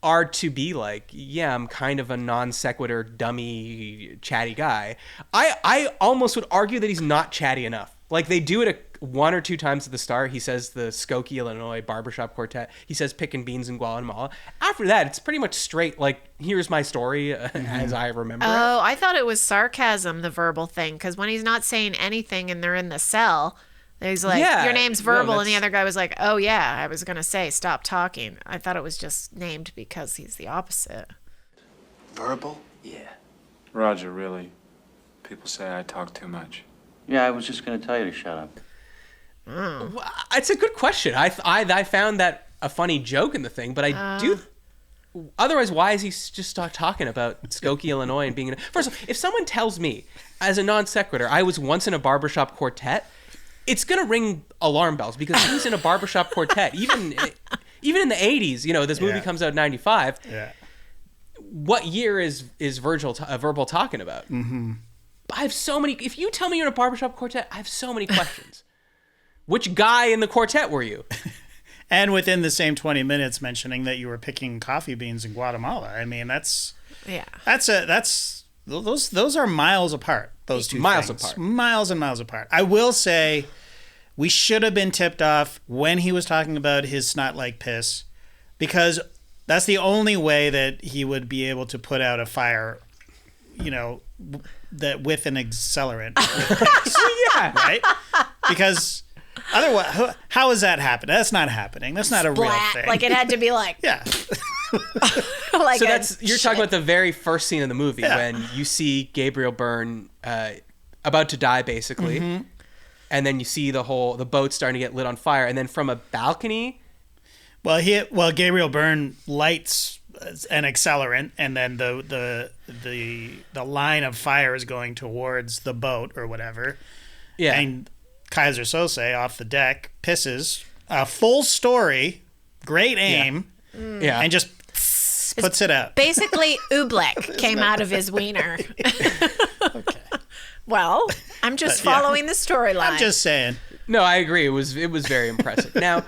are to be like, yeah, I'm kind of a non sequitur, dummy, chatty guy. I almost would argue that he's not chatty enough. Like, they do it one or two times at the start. He says the Skokie, Illinois barbershop quartet. He says picking beans in Guatemala. After that, it's pretty much straight, like, here's my story as I remember it. Oh, I thought it was sarcasm, the Verbal thing, because when he's not saying anything and they're in the cell, he's like, your name's Verbal, and the other guy was like, oh yeah, I was gonna say stop talking. I thought it was just named because he's the opposite. Verbal? Yeah. Roger, really. People say I talk too much. Yeah, I was just going to tell you to shut up. Well, it's a good question. I found that a funny joke in the thing, but I do. Otherwise, why is he just talking about Skokie, Illinois, and being? First of all, if someone tells me as a non sequitur, I was once in a barbershop quartet, it's gonna ring alarm bells because he's in a barbershop quartet. Even in the 80s, you know, this movie comes out in 95. Yeah. What year is Verbal talking about? Mm-hmm. I have so many. If you tell me you're in a barbershop quartet, I have so many questions. Which guy in the quartet were you? And within the same 20 minutes, mentioning that you were picking coffee beans in Guatemala. I mean, those are miles apart. Those two miles things. apart, miles and miles apart. I will say, we should have been tipped off when he was talking about his snot like piss, because that's the only way that he would be able to put out a fire, you know, that with an accelerant. Yeah. Right? Because otherwise, how is that happening? That's not happening. That's not a real thing. Like, it had to be like... Yeah. Like, so you're talking about the very first scene in the movie when you see Gabriel Byrne about to die, basically. Mm-hmm. And then you see the boat starting to get lit on fire. And then from a balcony... Well, Gabriel Byrne lights an accelerant, and then the line of fire is going towards the boat or whatever. Yeah. And Keyser Söze off the deck pisses. Full story, great aim, and just puts it out. Basically, oobleck came out of his wiener. Okay. Well, I'm just following the storyline. I'm just saying. No, I agree. It was very impressive. Now,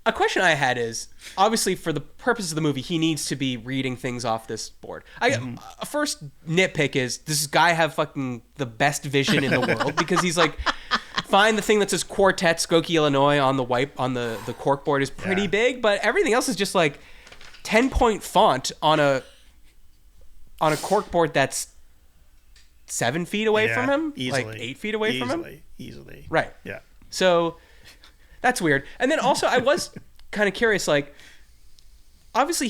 a question I had is, obviously, for the purpose of the movie, he needs to be reading things off this board. A first nitpick is, does this guy have fucking the best vision in the world? Because he's like, find the thing that says quartet, Skokie, Illinois on the the corkboard is pretty big, but everything else is just like 10-point font on a corkboard that's 7 feet away from him, easily. like 8 feet away from him. Easily. Right. Yeah. So that's weird. And then also, I was kind of curious, like, obviously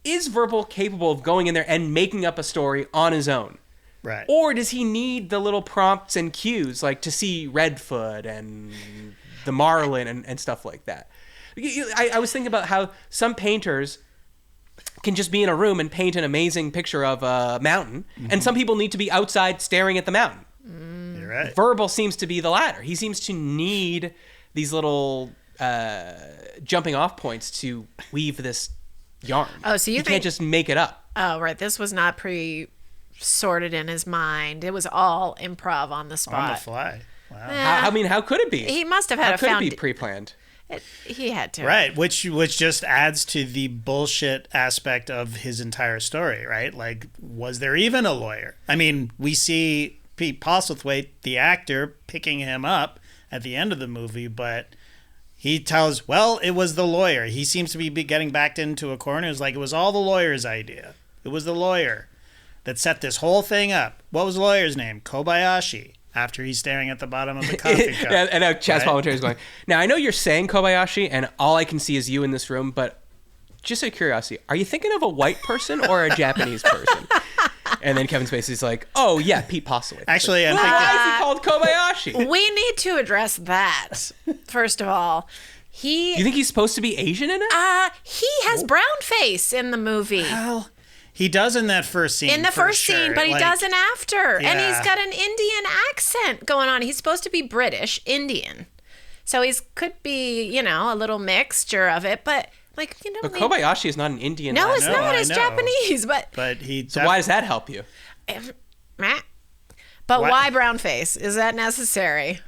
is Verbal capable of going in there and making up a story on his own? Right. Or does he need the little prompts and cues, like to see Redfoot and the Marlin and stuff like that? I was thinking about how some painters can just be in a room and paint an amazing picture of a mountain, and some people need to be outside staring at the mountain. You're right. Verbal seems to be the latter. He seems to need these little jumping off points to weave this yarn. Oh, so you can't just make it up. Oh, right. This was not sorted in his mind. It was all improv on the spot. On the fly. Wow. How could it be? He must have had How could it be pre-planned? He had to. Right, which just adds to the bullshit aspect of his entire story, right? Like, was there even a lawyer? I mean, we see Pete Postlethwaite, the actor, picking him up at the end of the movie, but he tells, well, it was the lawyer. He seems to be getting backed into a corner. It's like, it was all the lawyer's idea. It was the lawyer that set this whole thing up. What was the lawyer's name? Kobayashi. After he's staring at the bottom of the coffee cup. And now Chaz Palminteri is going, now I know you're saying Kobayashi, and all I can see is you in this room, but just out of curiosity, are you thinking of a white person or a Japanese person? And then Kevin Spacey's like, oh yeah, Pete Postlethwaite. Actually, like, why is he called Kobayashi? We need to address that, first of all. You think he's supposed to be Asian in it? He has brown face in the movie. Well, he does in that first scene. In the first sure. scene, but he doesn't after. Yeah. And he's got an Indian accent going on. He's supposed to be British, Indian. So he could be, a little mixture of it, but But Kobayashi is not an Indian. No, last it's name. not. It's Japanese, but So why does that help you? But why brown face? Is that necessary?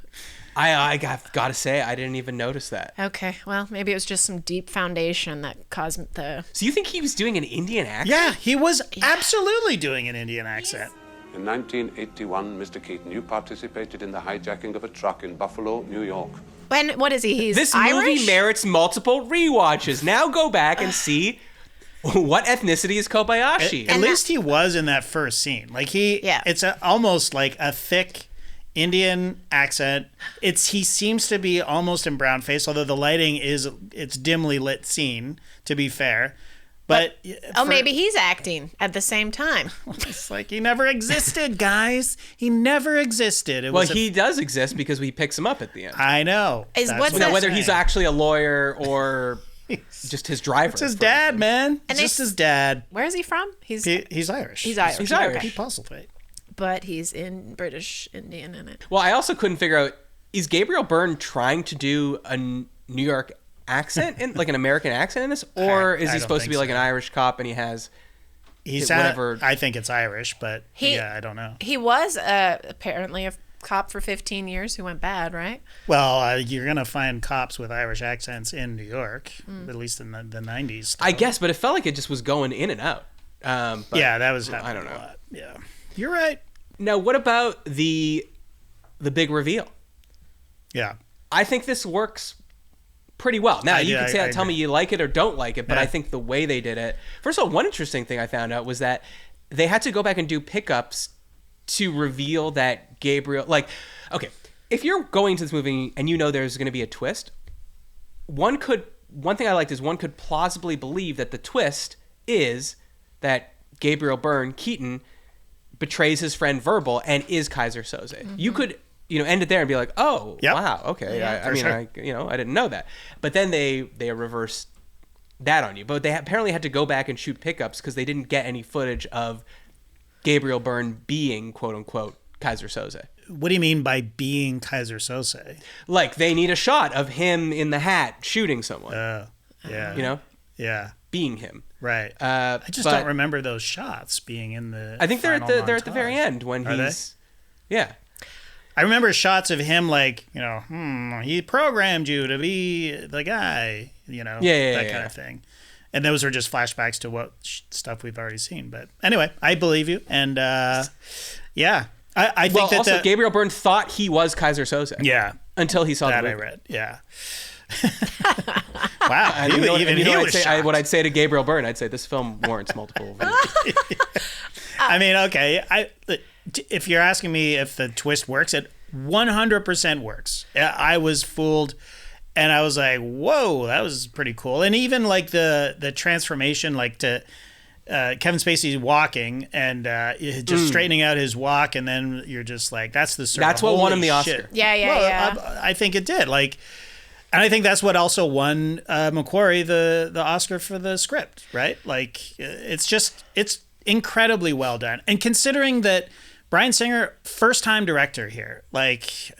I gotta say, I didn't even notice that. Okay, well, maybe it was just some deep foundation that caused the... So you think he was doing an Indian accent? Yeah, he was absolutely doing an Indian accent. In 1981, Mr. Keaton, you participated in the hijacking of a truck in Buffalo, New York. And what is he? He's This Irish? movie merits multiple rewatches. Now go back and see what ethnicity is Kobayashi. At least he was in that first scene. Like it's almost like a thick Indian accent. He seems to be almost in brown face, although the lighting it's dimly lit scene, to be fair. But maybe he's acting at the same time. It's like he never existed, guys. He never existed. He does exist because he picks him up at the end. I know. Whether he's actually a lawyer or just his driver. It's his dad, man. It's just his dad. Where is he from? He's Irish. He's Irish. He's Irish. Pete Postlethwaite. But he's in British Indian in it. Well, I also couldn't figure out, is Gabriel Byrne trying to do a New York accent, like an American accent in this? Or is he supposed to be like an Irish cop and he has whatever? I think it's Irish, but I don't know. He was apparently a cop for 15 years who went bad, right? Well, you're going to find cops with Irish accents in New York, at least in the 90s. Still. I guess, but it felt like it just was going in and out. That was happening. I don't know. A lot. Yeah. You're right. Now, what about the big reveal? Yeah. I think this works pretty well. Now, you can tell me you like it or don't like it, but I think the way they did it... First of all, one interesting thing I found out was that they had to go back and do pickups to reveal that Gabriel... okay, if you're going to this movie and you know there's going to be a twist, one thing I liked is one could plausibly believe that the twist is that Gabriel Byrne, Keaton, betrays his friend Verbal and is Keyser Söze. Mm-hmm. You could, end it there and be like, oh, wow, okay. Yeah, I didn't know that. But then they reversed that on you. But they apparently had to go back and shoot pickups because they didn't get any footage of Gabriel Byrne being, quote unquote, Keyser Söze. What do you mean by being Keyser Söze? Like, they need a shot of him in the hat shooting someone. Yeah. Yeah. Being him. Right. I just don't remember those shots being in the. I think they're at the very end when he's. Yeah. I remember shots of him he programmed you to be the guy, that kind of thing. And those are just flashbacks to what stuff we've already seen. But anyway, I believe you. And I think that also Gabriel Byrne thought he was Keyser Söze. Yeah. Until he saw that the movie. I read. Yeah. Wow. What I'd say to Gabriel Byrne, I'd say this film warrants multiple views. I mean, okay. If you're asking me if the twist works, it 100% works. I was fooled, and I was like, "Whoa, that was pretty cool." And even like the transformation, like to Kevin Spacey walking and just straightening out his walk, and then you're just like, "That's the sort That's of what won him the shit. Oscar." Yeah. I think it did. And I think that's what also won Macquarie the Oscar for the script, right? It's incredibly well done. And considering that Bryan Singer, first-time director here,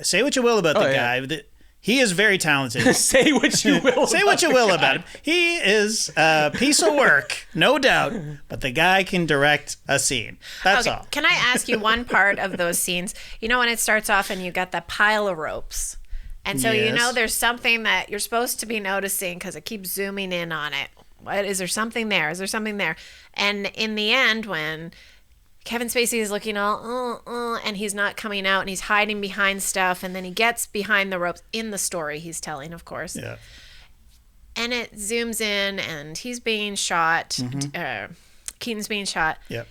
say what you will about the guy, He is very talented. Say what you will. Say what you will about him. He is a piece of work, no doubt. But the guy can direct a scene. That's all. Can I ask you one part of those scenes? You know, when it starts off and you got that pile of ropes. And so, you know, there's something that you're supposed to be noticing because it keeps zooming in on it. What is there something there? Is there something there? And in the end, when Kevin Spacey is looking all, and he's not coming out and he's hiding behind stuff, and then he gets behind the ropes in the story he's telling, of course. Yeah. And it zooms in and he's being shot. Keaton's being shot. Yep.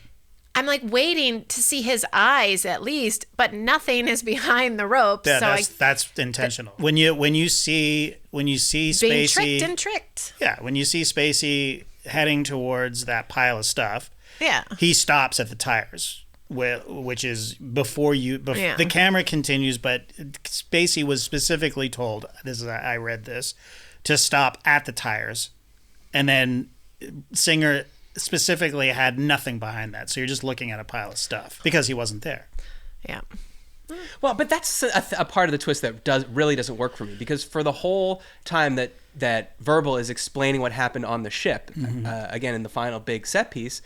I'm like waiting to see his eyes at least, but nothing is behind the ropes. Yeah, that's intentional. When you see Spacey being tricked and tricked. Yeah, when you see Spacey heading towards that pile of stuff, yeah, he stops at the tires, which is before the camera continues. But Spacey was specifically told, I read this, to stop at the tires, and then Singer specifically had nothing behind that, so you're just looking at a pile of stuff because he wasn't there. Yeah. Well, but that's a part of the twist that really doesn't work for me, because for the whole time that Verbal is explaining what happened on the ship, again in the final big set piece,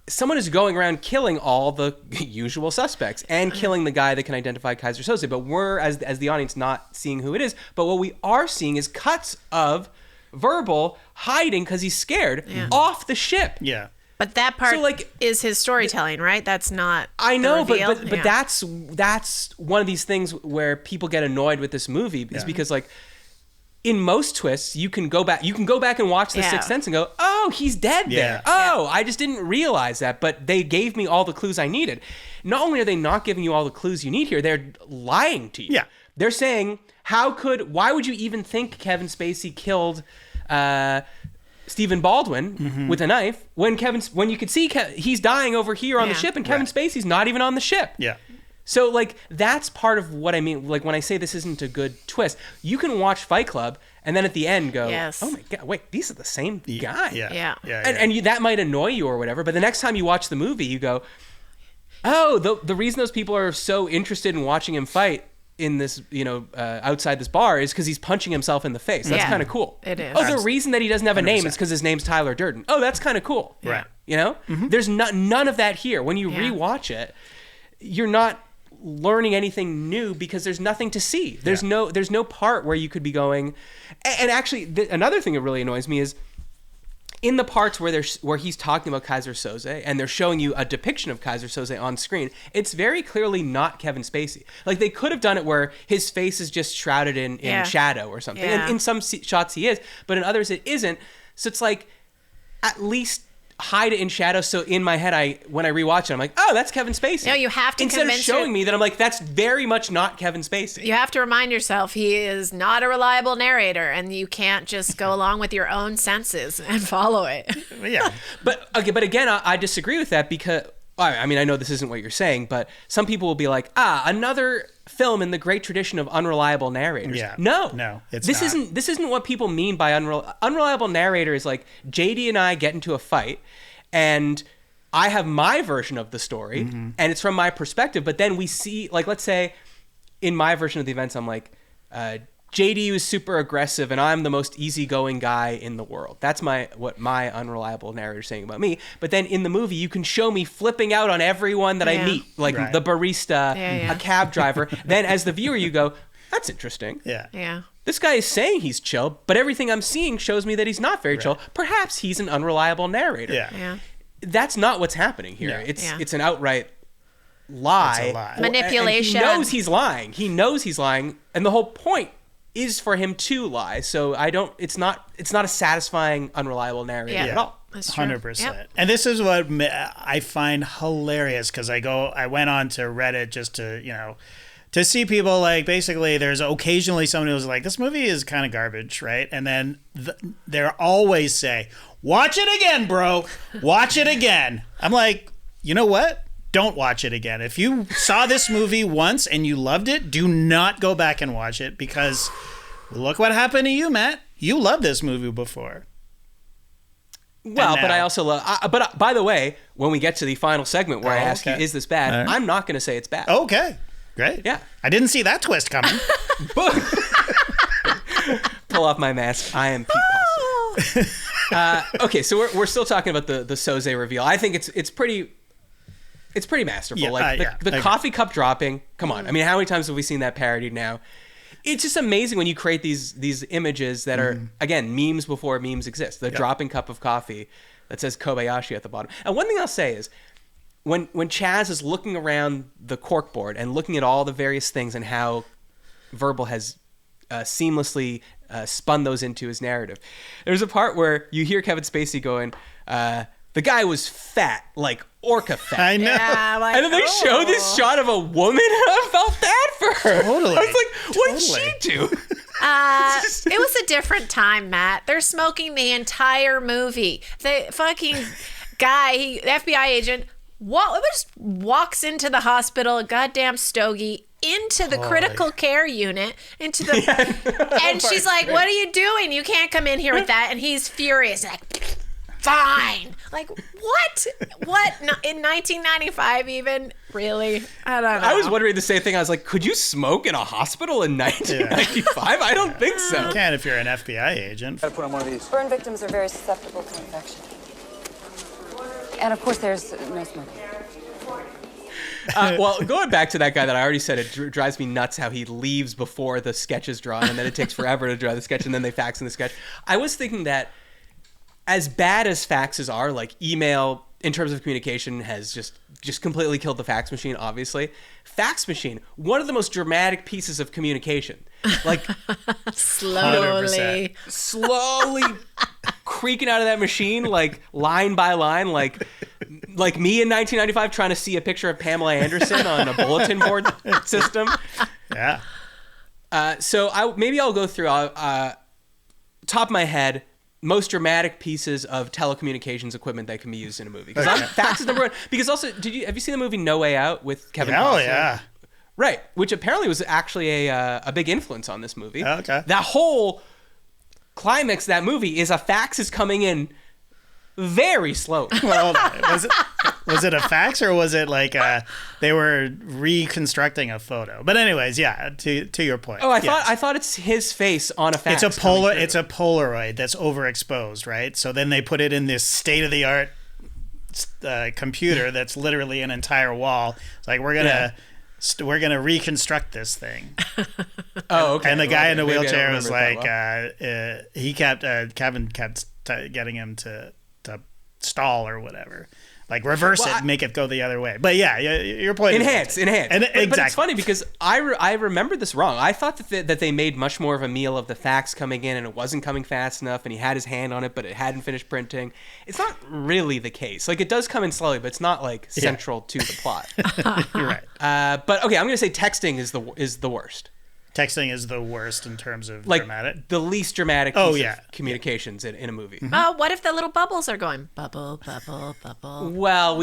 someone is going around killing all the usual suspects and killing the guy that can identify Keyser Söze, but we're as the audience not seeing who it is. But what we are seeing is cuts of Verbal hiding because he's scared off the ship. Yeah. But that part is his storytelling, right? That's not. I know, but that's one of these things where people get annoyed with this movie is because in most twists you can go back and watch The Sixth Sense and go, oh, he's dead there. Oh, I just didn't realize that, but they gave me all the clues I needed. Not only are they not giving you all the clues you need here, they're lying to you. Yeah. They're saying, why would you even think Kevin Spacey killed Stephen Baldwin with a knife when you could see he's dying over here on the ship and Kevin Spacey's not even on the ship. Yeah. So that's part of what I mean. Like when I say this isn't a good twist, you can watch Fight Club and then at the end go, oh my God, wait, these are the same guy. Yeah. And that might annoy you or whatever, but the next time you watch the movie, you go, oh, the reason those people are so interested in watching him fight in this, outside this bar is because he's punching himself in the face. That's kind of cool. It is. Oh, the reason that he doesn't have a 100%. name is because his name's Tyler Durden. Oh, that's kind of cool. Right. There's none of that here. When you rewatch it, you're not learning anything new because there's nothing to see. There's no part where you could be going. And actually, another thing that really annoys me is in the parts where he's talking about Keyser Söze and they're showing you a depiction of Keyser Söze on screen, it's very clearly not Kevin Spacey. Like they could have done it where his face is just shrouded in shadow or something. And in some shots he is, but in others it isn't. So it's like, at least hide it in shadow. So in my head, when I rewatch it, I'm like, oh, that's Kevin Spacey. No, you have to instead of showing me that I'm like, that's very much not Kevin Spacey. You have to remind yourself he is not a reliable narrator, and you can't just go along with your own senses and follow it. Yeah. But again, I disagree with that because I mean, I know this isn't what you're saying, but some people will be like, another film in the great tradition of unreliable narrators. Yeah. No, it's this not. This isn't what people mean by unreliable narrator. Is like JD and I get into a fight, and I have my version of the story, and it's from my perspective. But then we see, like, let's say, in my version of the events, I'm like, JD was super aggressive, and I'm the most easygoing guy in the world. That's what my unreliable narrator is saying about me. But then in the movie, you can show me flipping out on everyone that I meet, like the barista, a cab driver. Then as the viewer, you go, that's interesting. Yeah. This guy is saying he's chill, but everything I'm seeing shows me that he's not very chill. Perhaps he's an unreliable narrator. Yeah. That's not what's happening here. No. It's an outright lie. It's a lie. Manipulation. And he knows he's lying. And the whole point is for him to lie. So it's not a satisfying unreliable narrator at all. That's true. 100%. Yep. And this is what I find hilarious because I went on to Reddit just to see people like, basically there's occasionally someone who's like, this movie is kind of garbage, right? And then they're always say, watch it again, bro. Watch it again. I'm like, you know what? Don't watch it again. If you saw this movie once and you loved it, do not go back and watch it because look what happened to you, Matt. You loved this movie before. Well, but I also love... but by the way, when we get to the final segment where I ask you, is this bad? Right. I'm not going to say it's bad. Okay, great. Yeah. I didn't see that twist coming. Pull off my mask. I am Pete Postle. Okay, so we're still talking about the Söze reveal. I think it's pretty masterful. Yeah, the coffee cup dropping. Come on. I mean, how many times have we seen that parodied now? It's just amazing when you create these images that are, again, memes before memes exist. The dropping cup of coffee that says Kobayashi at the bottom. And one thing I'll say is, when Chaz is looking around the corkboard and looking at all the various things and how Verbal has seamlessly spun those into his narrative, there's a part where you hear Kevin Spacey going, the guy was fat, like orca fat. I know. Yeah, like, and then they show this shot of a woman, and I felt bad for her. Totally. I was like, what did she do? It was a different time, Matt. They're smoking the entire movie. The fucking guy, the FBI agent, just walks into the hospital, a goddamn stogie, into the critical care unit, into the, and she's like, "What are you doing? You can't come in here with that." And he's furious, like, fine. Like, what? No, in 1995 even? Really? I don't know. I was wondering the same thing. I was like, could you smoke in a hospital in 1995? I don't think so. You can if you're an FBI agent. Gotta put on one of these. Burn victims are very susceptible to infection. And of course, there's no smoking. Well, going back to that guy that I already said, it drives me nuts how he leaves before the sketch is drawn, and then it takes forever to draw the sketch, and then they fax in the sketch. I was thinking that as bad as faxes are, like email in terms of communication has just completely killed the fax machine, obviously. Fax machine, one of the most dramatic pieces of communication. Like slowly creaking out of that machine, like line by line, like me in 1995 trying to see a picture of Pamela Anderson on a bulletin board system. Yeah. So maybe I'll go through top of my head, most dramatic pieces of telecommunications equipment that can be used in a movie. Because fax is number one. Because also, have you seen the movie No Way Out with Kevin Costner? Oh yeah. Right, which apparently was actually a big influence on this movie. Okay. That whole climax of that movie is a fax is coming in very slowly. Well, was it a fax or was it like they were reconstructing a photo? But anyways, yeah. To your point. Oh, I thought it's his face on a fax. It's a Polaroid that's overexposed, right? So then they put it in this state of the art computer that's literally an entire wall. It's like we're gonna reconstruct this thing. Oh, okay. And the guy in the wheelchair was like, Kevin kept getting him to stall or whatever, like reverse it, make it go the other way. But yeah, your point. Enhance. And exactly. But it's funny because I remembered this wrong. I thought that they made much more of a meal of the fax coming in and it wasn't coming fast enough, and he had his hand on it, but it hadn't finished printing. It's not really the case. Like it does come in slowly, but it's not like central to the plot. You're right. But okay, I'm gonna say texting is the worst. Texting is the worst in terms of like dramatic. The least dramatic piece of communications in a movie. Oh, what if the little bubbles are going bubble, bubble, bubble? Well,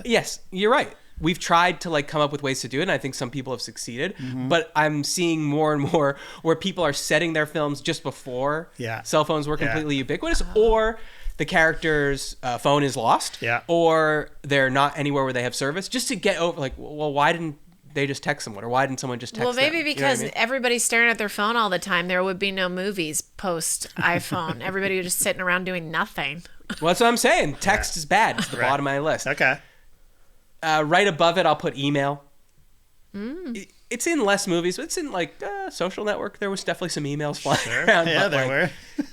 yes, you're right. We've tried to like come up with ways to do it, and I think some people have succeeded. But I'm seeing more and more where people are setting their films just before cell phones were completely ubiquitous, or the character's phone is lost, or they're not anywhere where they have service, just to get over. Like, well, why didn't they just text someone, or why didn't someone just text them? Well, maybe because you know everybody's staring at their phone all the time. There would be no movies post iPhone. Everybody was just sitting around doing nothing. Well, that's what I'm saying. Text is bad. It's the bottom of my list. Okay. Right above it, I'll put email. It's in less movies, but it's in like Social Network. There was definitely some emails flying around. Yeah, there were.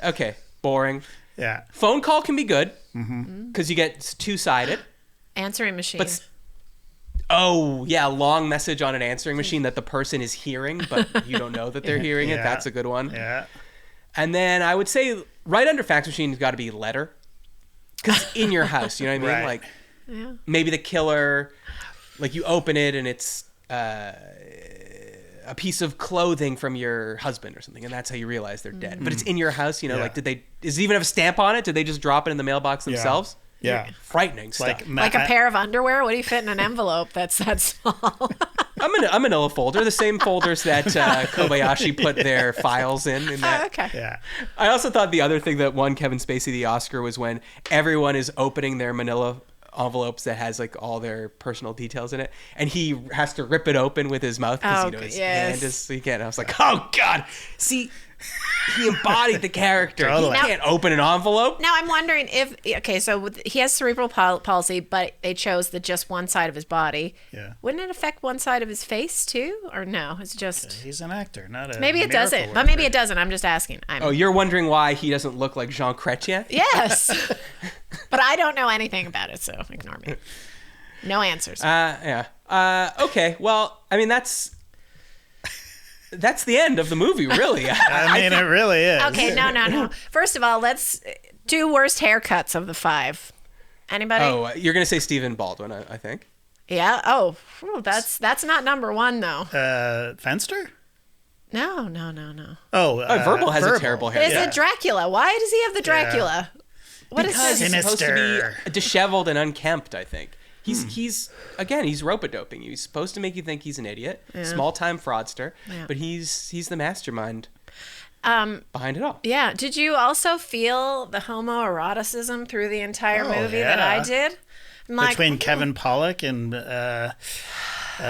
Okay, boring. Yeah. Phone call can be good because you get two-sided. Answering machine. But long message on an answering machine that the person is hearing, but you don't know that they're hearing it. That's a good one. Yeah. And then I would say right under fax machine has got to be letter, because in your house, you know what I mean? Right. Like maybe the killer, like you open it and it's a piece of clothing from your husband or something, and that's how you realize they're dead. But it's in your house, you know. Like, does it even have a stamp on it? Did they just drop it in the mailbox themselves? Yeah. Frightening stuff. Like a pair of underwear? What do you fit in an envelope that's that small? I'm manila folder, the same folders that Kobayashi put their files in that. Oh, okay. Yeah. I also thought the other thing that won Kevin Spacey the Oscar was when everyone is opening their manila envelopes that has like all their personal details in it, and he has to rip it open with his mouth because his hand is so he can't. I was like, oh god, see, he embodied the character. Totally. He can't open an envelope. Now I'm wondering if so he has cerebral palsy, but they chose just one side of his body. Yeah. Wouldn't it affect one side of his face too, or no? It's just he's an actor, not a maybe it doesn't, but maybe it doesn't. I'm just asking. You're wondering why he doesn't look like Jean Chrétien? Yes, but I don't know anything about it, so ignore me. No answers. Okay. Well, I mean that's the end of the movie, really. I mean, it really is. Okay, no. First of all, let's do worst haircuts of the 5. Anybody? Oh, you're going to say Stephen Baldwin, I think. Yeah. Oh, that's not number 1, though. Fenster? No. Oh, Verbal has a terrible haircut. Is it Dracula? Why does he have the Dracula? What because is he's supposed to be disheveled and unkempt, I think. He's rope-a-doping you. He's supposed to make you think he's an idiot, small-time fraudster, but he's the mastermind behind it all. Yeah. Did you also feel the homoeroticism through the entire movie that I did? Between Kevin Pollak and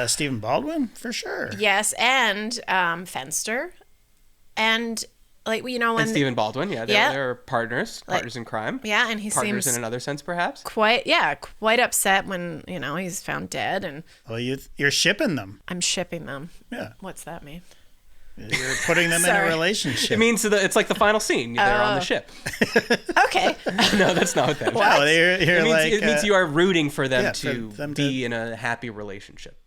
Stephen Baldwin, for sure. Yes, and Fenster, and when Stephen Baldwin, they're partners in crime. Yeah, and he partners seems in another sense, perhaps. Quite upset when he's found dead, and you're shipping them. I'm shipping them. Yeah, what's that mean? You're putting them in a relationship. It means it's like the final scene. They're on the ship. Okay. No, that's not what that means. Well, it means you are rooting for them to be in a happy relationship.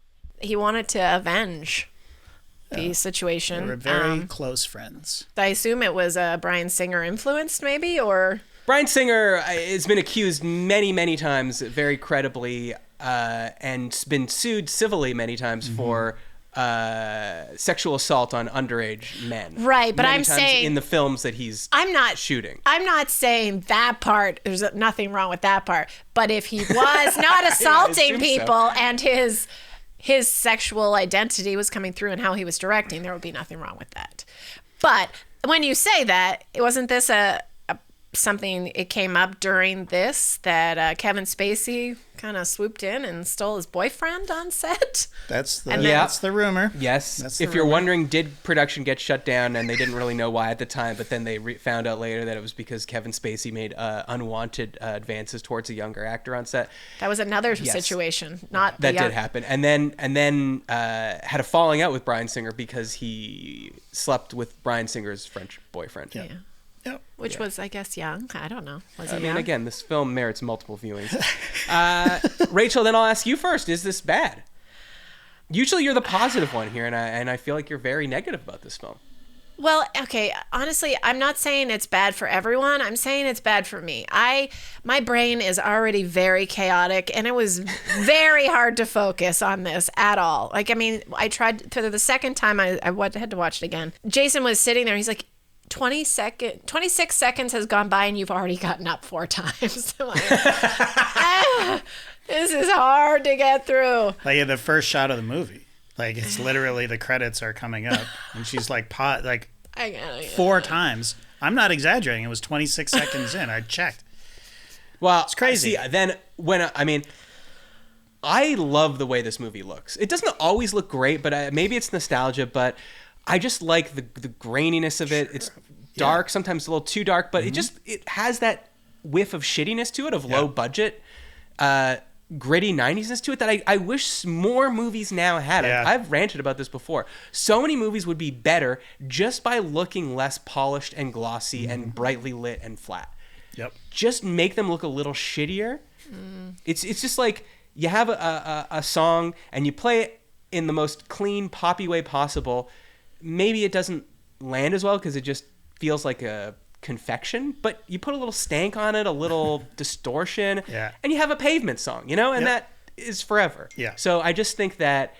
He wanted to avenge the situation. They were very close friends. I assume it was Bryan Singer influenced, maybe, or Bryan Singer has been accused many, many times, very credibly, and been sued civilly many times for sexual assault on underage men. Right, but many I'm times saying in the films that he's shooting. I'm not saying that part. There's nothing wrong with that part. But if he was not assaulting people and his sexual identity was coming through and how he was directing, there would be nothing wrong with that. But when you say that, wasn't this something, it came up during this, that Kevin Spacey kind of swooped in and stole his boyfriend on set? That's the rumor. Yes. If you're wondering, did production get shut down and they didn't really know why at the time, but then they found out later that it was because Kevin Spacey made unwanted advances towards a younger actor on set. That was another situation. Not that did happen. And then had a falling out with Bryan Singer because he slept with Bryan Singer's French boyfriend. Yeah. Yep. Which was, I guess, young. I don't know. Was he young? young? Again, this film merits multiple viewings. Rachel, then I'll ask you first. Is this bad? Usually you're the positive one here, and I feel like you're very negative about this film. Well, okay, honestly, I'm not saying it's bad for everyone. I'm saying it's bad for me. My brain is already very chaotic, and it was very hard to focus on this at all. I tried for the second time I had to watch it again. Jason was sitting there. He's like, 26 seconds has gone by and you've already gotten up 4 times. This is hard to get through. Like the first shot of the movie, like it's literally the credits are coming up and she's like 4 times. I'm not exaggerating. It was 26 seconds in. I checked. Well, it's crazy. See, then I love the way this movie looks. It doesn't always look great, but maybe it's nostalgia, but I just like the graininess of it. It's dark, sometimes a little too dark, but it has that whiff of shittiness to it, of low budget, gritty 90s-ness to it that I wish more movies now had. I've ranted about this before. So many movies would be better just by looking less polished and glossy and brightly lit and flat. Yep. Just make them look a little shittier. It's just like you have a song and you play it in the most clean, poppy way possible. Maybe it doesn't land as well because it just feels like a confection, but you put a little stank on it, a little distortion, and you have a Pavement song, and that is forever. Yeah. So I just think that,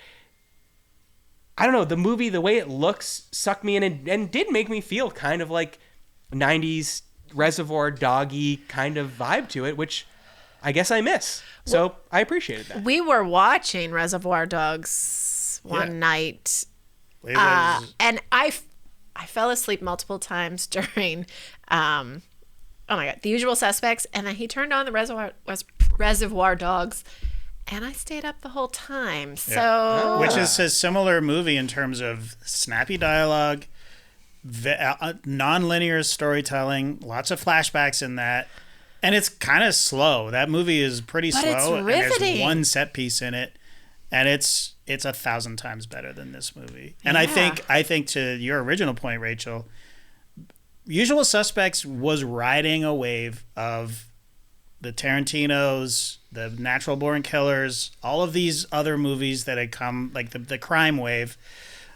I don't know, the movie, the way it looks, sucked me in and did make me feel kind of like 90s Reservoir Doggy kind of vibe to it, which I guess I miss. So I appreciated that. We were watching Reservoir Dogs one night. And I fell asleep multiple times during oh my God, The Usual Suspects. And then he turned on the Reservoir Dogs. And I stayed up the whole time. So, which is a similar movie in terms of snappy dialogue, non-linear storytelling, lots of flashbacks in that, and it's kind of slow. That movie is pretty slow. It's riveting. And there's one set piece in it, and it's 1,000 times better than this movie. And I think to your original point, Rachel, Usual Suspects was riding a wave of the Tarantinos, the Natural Born Killers, all of these other movies that had come, like the crime wave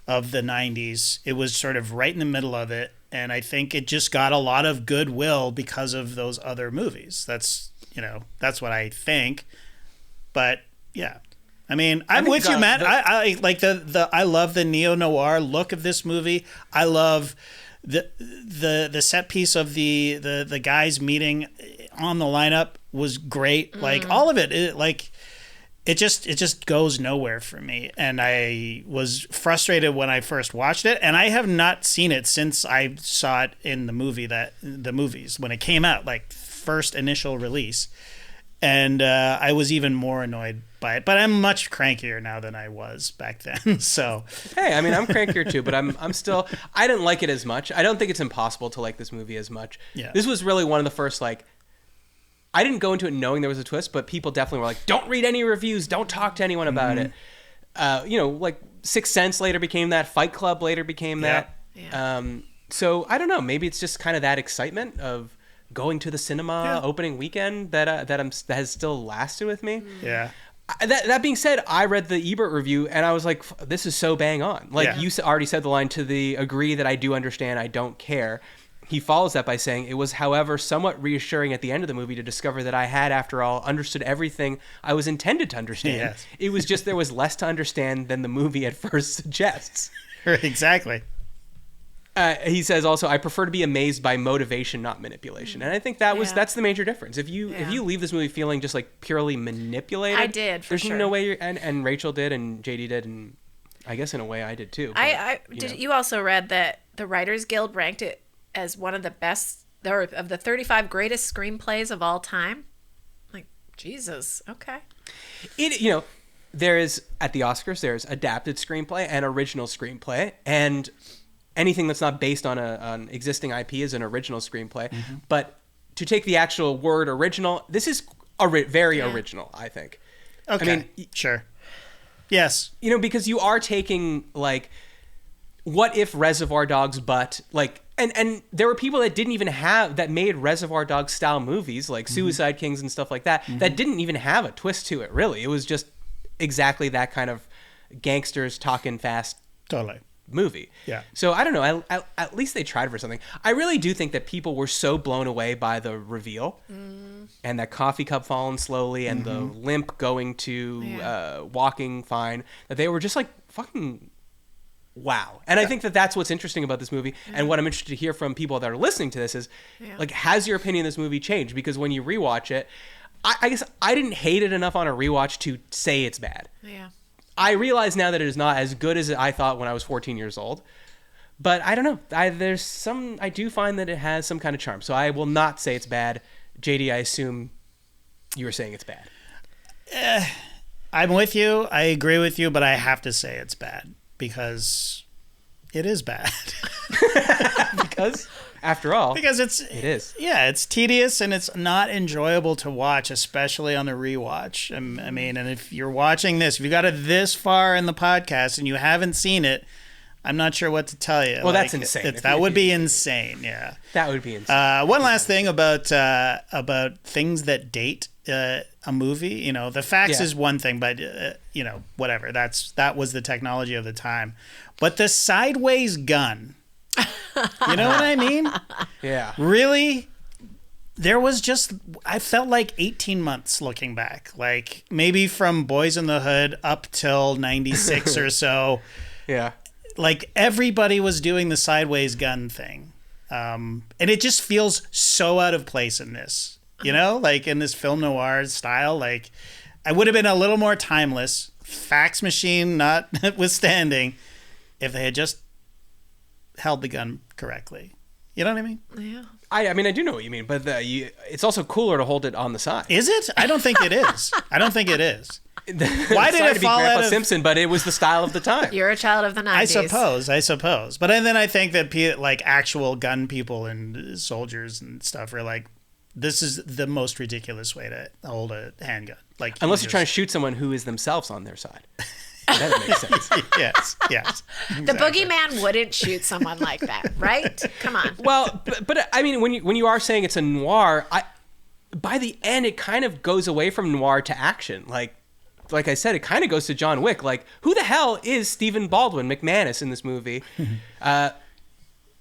of the 90s. It was sort of right in the middle of it, and I think it just got a lot of goodwill because of those other movies. That's what I think. But yeah, I mean, I'm with you, Matt. I like I love the neo-noir look of this movie. I love the set piece of the guys meeting on the lineup was great. Like all of it, it just goes nowhere for me. And I was frustrated when I first watched it, and I have not seen it since I saw it in the movies when it came out, like first initial release. And I was even more annoyed by it, but I'm much crankier now than I was back then. So hey, I mean, I'm crankier too, but I'm still, I didn't like it as much. I don't think it's impossible to like this movie as much. Yeah. This was really one of the first, like, I didn't go into it knowing there was a twist, but people definitely were like, don't read any reviews, don't talk to anyone about it. Like Sixth Sense later became that, Fight Club later became that. Yeah. So I don't know, maybe it's just kind of that excitement of going to the cinema opening weekend that has still lasted with me. Yeah. That being said, I read the Ebert review and I was like, this is so bang on. Like you already said the line, to the agree that I do understand, I don't care. He follows that by saying, it was, however, somewhat reassuring at the end of the movie to discover that I had, after all, understood everything I was intended to understand. Yes. It was just there was less to understand than the movie at first suggests. Exactly. He says also, I prefer to be amazed by motivation, not manipulation. And I think that's the major difference. If you leave this movie feeling just like purely manipulated, I did, for there's sure. no way and Rachel did, and JD did, and I guess in a way I did too. But, you also read that the Writers Guild ranked it as one of the best, or of the 35 greatest screenplays of all time. Like, Jesus, okay. There is, at the Oscars, there's adapted screenplay and original screenplay, and anything that's not based on an existing IP is an original screenplay. Mm-hmm. But to take the actual word original, this is very original, I think. Okay, I mean, sure. Yes. Because you are taking, like, what if Reservoir Dogs, but, like, and there were people that didn't even have, that made Reservoir Dogs style movies, like Suicide Kings and stuff like that, that didn't even have a twist to it, really. It was just exactly that kind of gangsters talking fast movie. Yeah. So I don't know. At least they tried for something. I really do think that people were so blown away by the reveal and that coffee cup falling slowly and the limp going to walking fine, that they were just like fucking wow. And I think that that's what's interesting about this movie. And what I'm interested to hear from people that are listening to this is like, has your opinion of this movie changed? Because when you rewatch it, I guess I didn't hate it enough on a rewatch to say it's bad. Yeah. I realize now that it is not as good as I thought when I was 14 years old. But I don't know. I do find that it has some kind of charm. So I will not say it's bad. JD, I assume you were saying it's bad. I'm with you. I agree with you, but I have to say it's bad because it is bad. Because, after all, it is. Yeah, it's tedious and it's not enjoyable to watch, especially on the rewatch. I mean, and if you're watching this, if you got it this far in the podcast and you haven't seen it, I'm not sure what to tell you. Well, that's insane. That would be insane. Yeah, that would be insane. One last thing about things that date a movie. The facts is one thing, but whatever. That was the technology of the time. But the sideways gun. You know what I mean? Yeah. Really? I felt like 18 months looking back. Like maybe from Boys in the Hood up till 96 or so. Yeah. Like everybody was doing the sideways gun thing. And it just feels so out of place in this. Like in this film noir style. Like I would have been a little more timeless, fax machine notwithstanding, if they had just held the gun correctly. You know what I mean? Yeah. I mean, I do know what you mean, but it's also cooler to hold it on the side. Is it? I don't think it is. Why did Sorry it to be fall Grandpa out of... Simpson, but it was the style of the time. You're a child of the 90s. I suppose. But then I think that like actual gun people and soldiers and stuff are like, this is the most ridiculous way to hold a handgun. Like, unless you're trying to shoot someone who is themselves on their side. That makes sense. Yes. Exactly. The boogeyman wouldn't shoot someone like that, right? Come on. Well, but I mean, when you are saying it's a noir, by the end it kind of goes away from noir to action. Like I said, it kind of goes to John Wick. Like, who the hell is Stephen Baldwin McManus in this movie?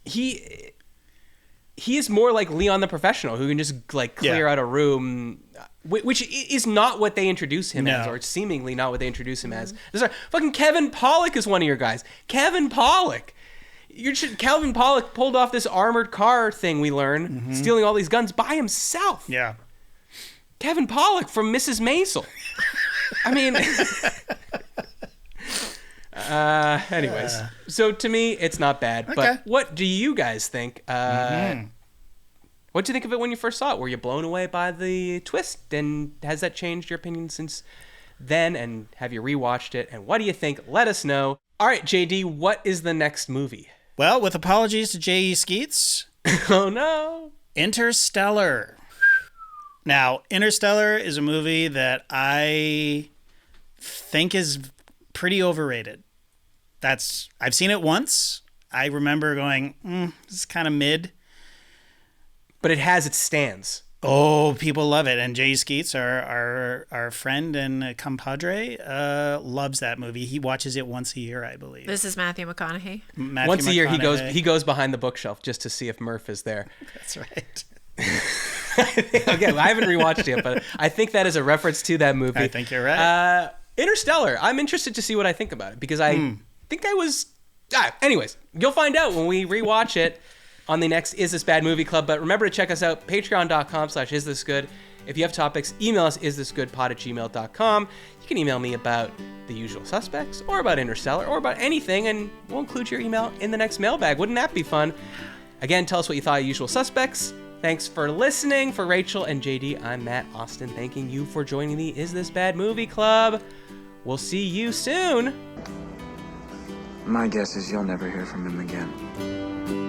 He is more like Leon the Professional, who can just like clear out a room, which is not what they introduce him as, or it's seemingly not what they introduce him as. Fucking Kevin Pollak is one of your guys. Kevin Pollak. Calvin Pollak pulled off this armored car thing we learn, stealing all these guns by himself. Yeah. Kevin Pollak from Mrs. Maisel. I mean, anyways. So to me, it's not bad. Okay. But what do you guys think? What did you think of it when you first saw it? Were you blown away by the twist? And has that changed your opinion since then? And have you rewatched it? And what do you think? Let us know. All right, JD, what is the next movie? Well, with apologies to J.E. Skeets. Oh, no. Interstellar. Now, Interstellar is a movie that I think is pretty overrated. I've seen it once. I remember going, this is kind of mid. But it has its stands. Oh, people love it. And Jay Skeets, our friend and compadre, loves that movie. He watches it once a year, I believe. This is Matthew McConaughey. Once a year, he goes behind the bookshelf just to see if Murph is there. That's right. Again, I haven't rewatched it, but I think that is a reference to that movie. I think you're right. Interstellar. I'm interested to see what I think about it because I think I was... anyways, you'll find out when we rewatch it on the next Is This Bad Movie Club. But remember to check us out, patreon.com/isthisgood. If you have topics, email us isthisgoodpod@gmail.com. You can email me about The Usual Suspects or about Interstellar or about anything, and we'll include your email in the next mailbag. Wouldn't that be fun? Again, tell us what you thought of Usual Suspects. Thanks for listening. For Rachel and JD, I'm Matt Austin, thanking you for joining the Is This Bad Movie Club. We'll see you soon. My guess is you'll never hear from him again.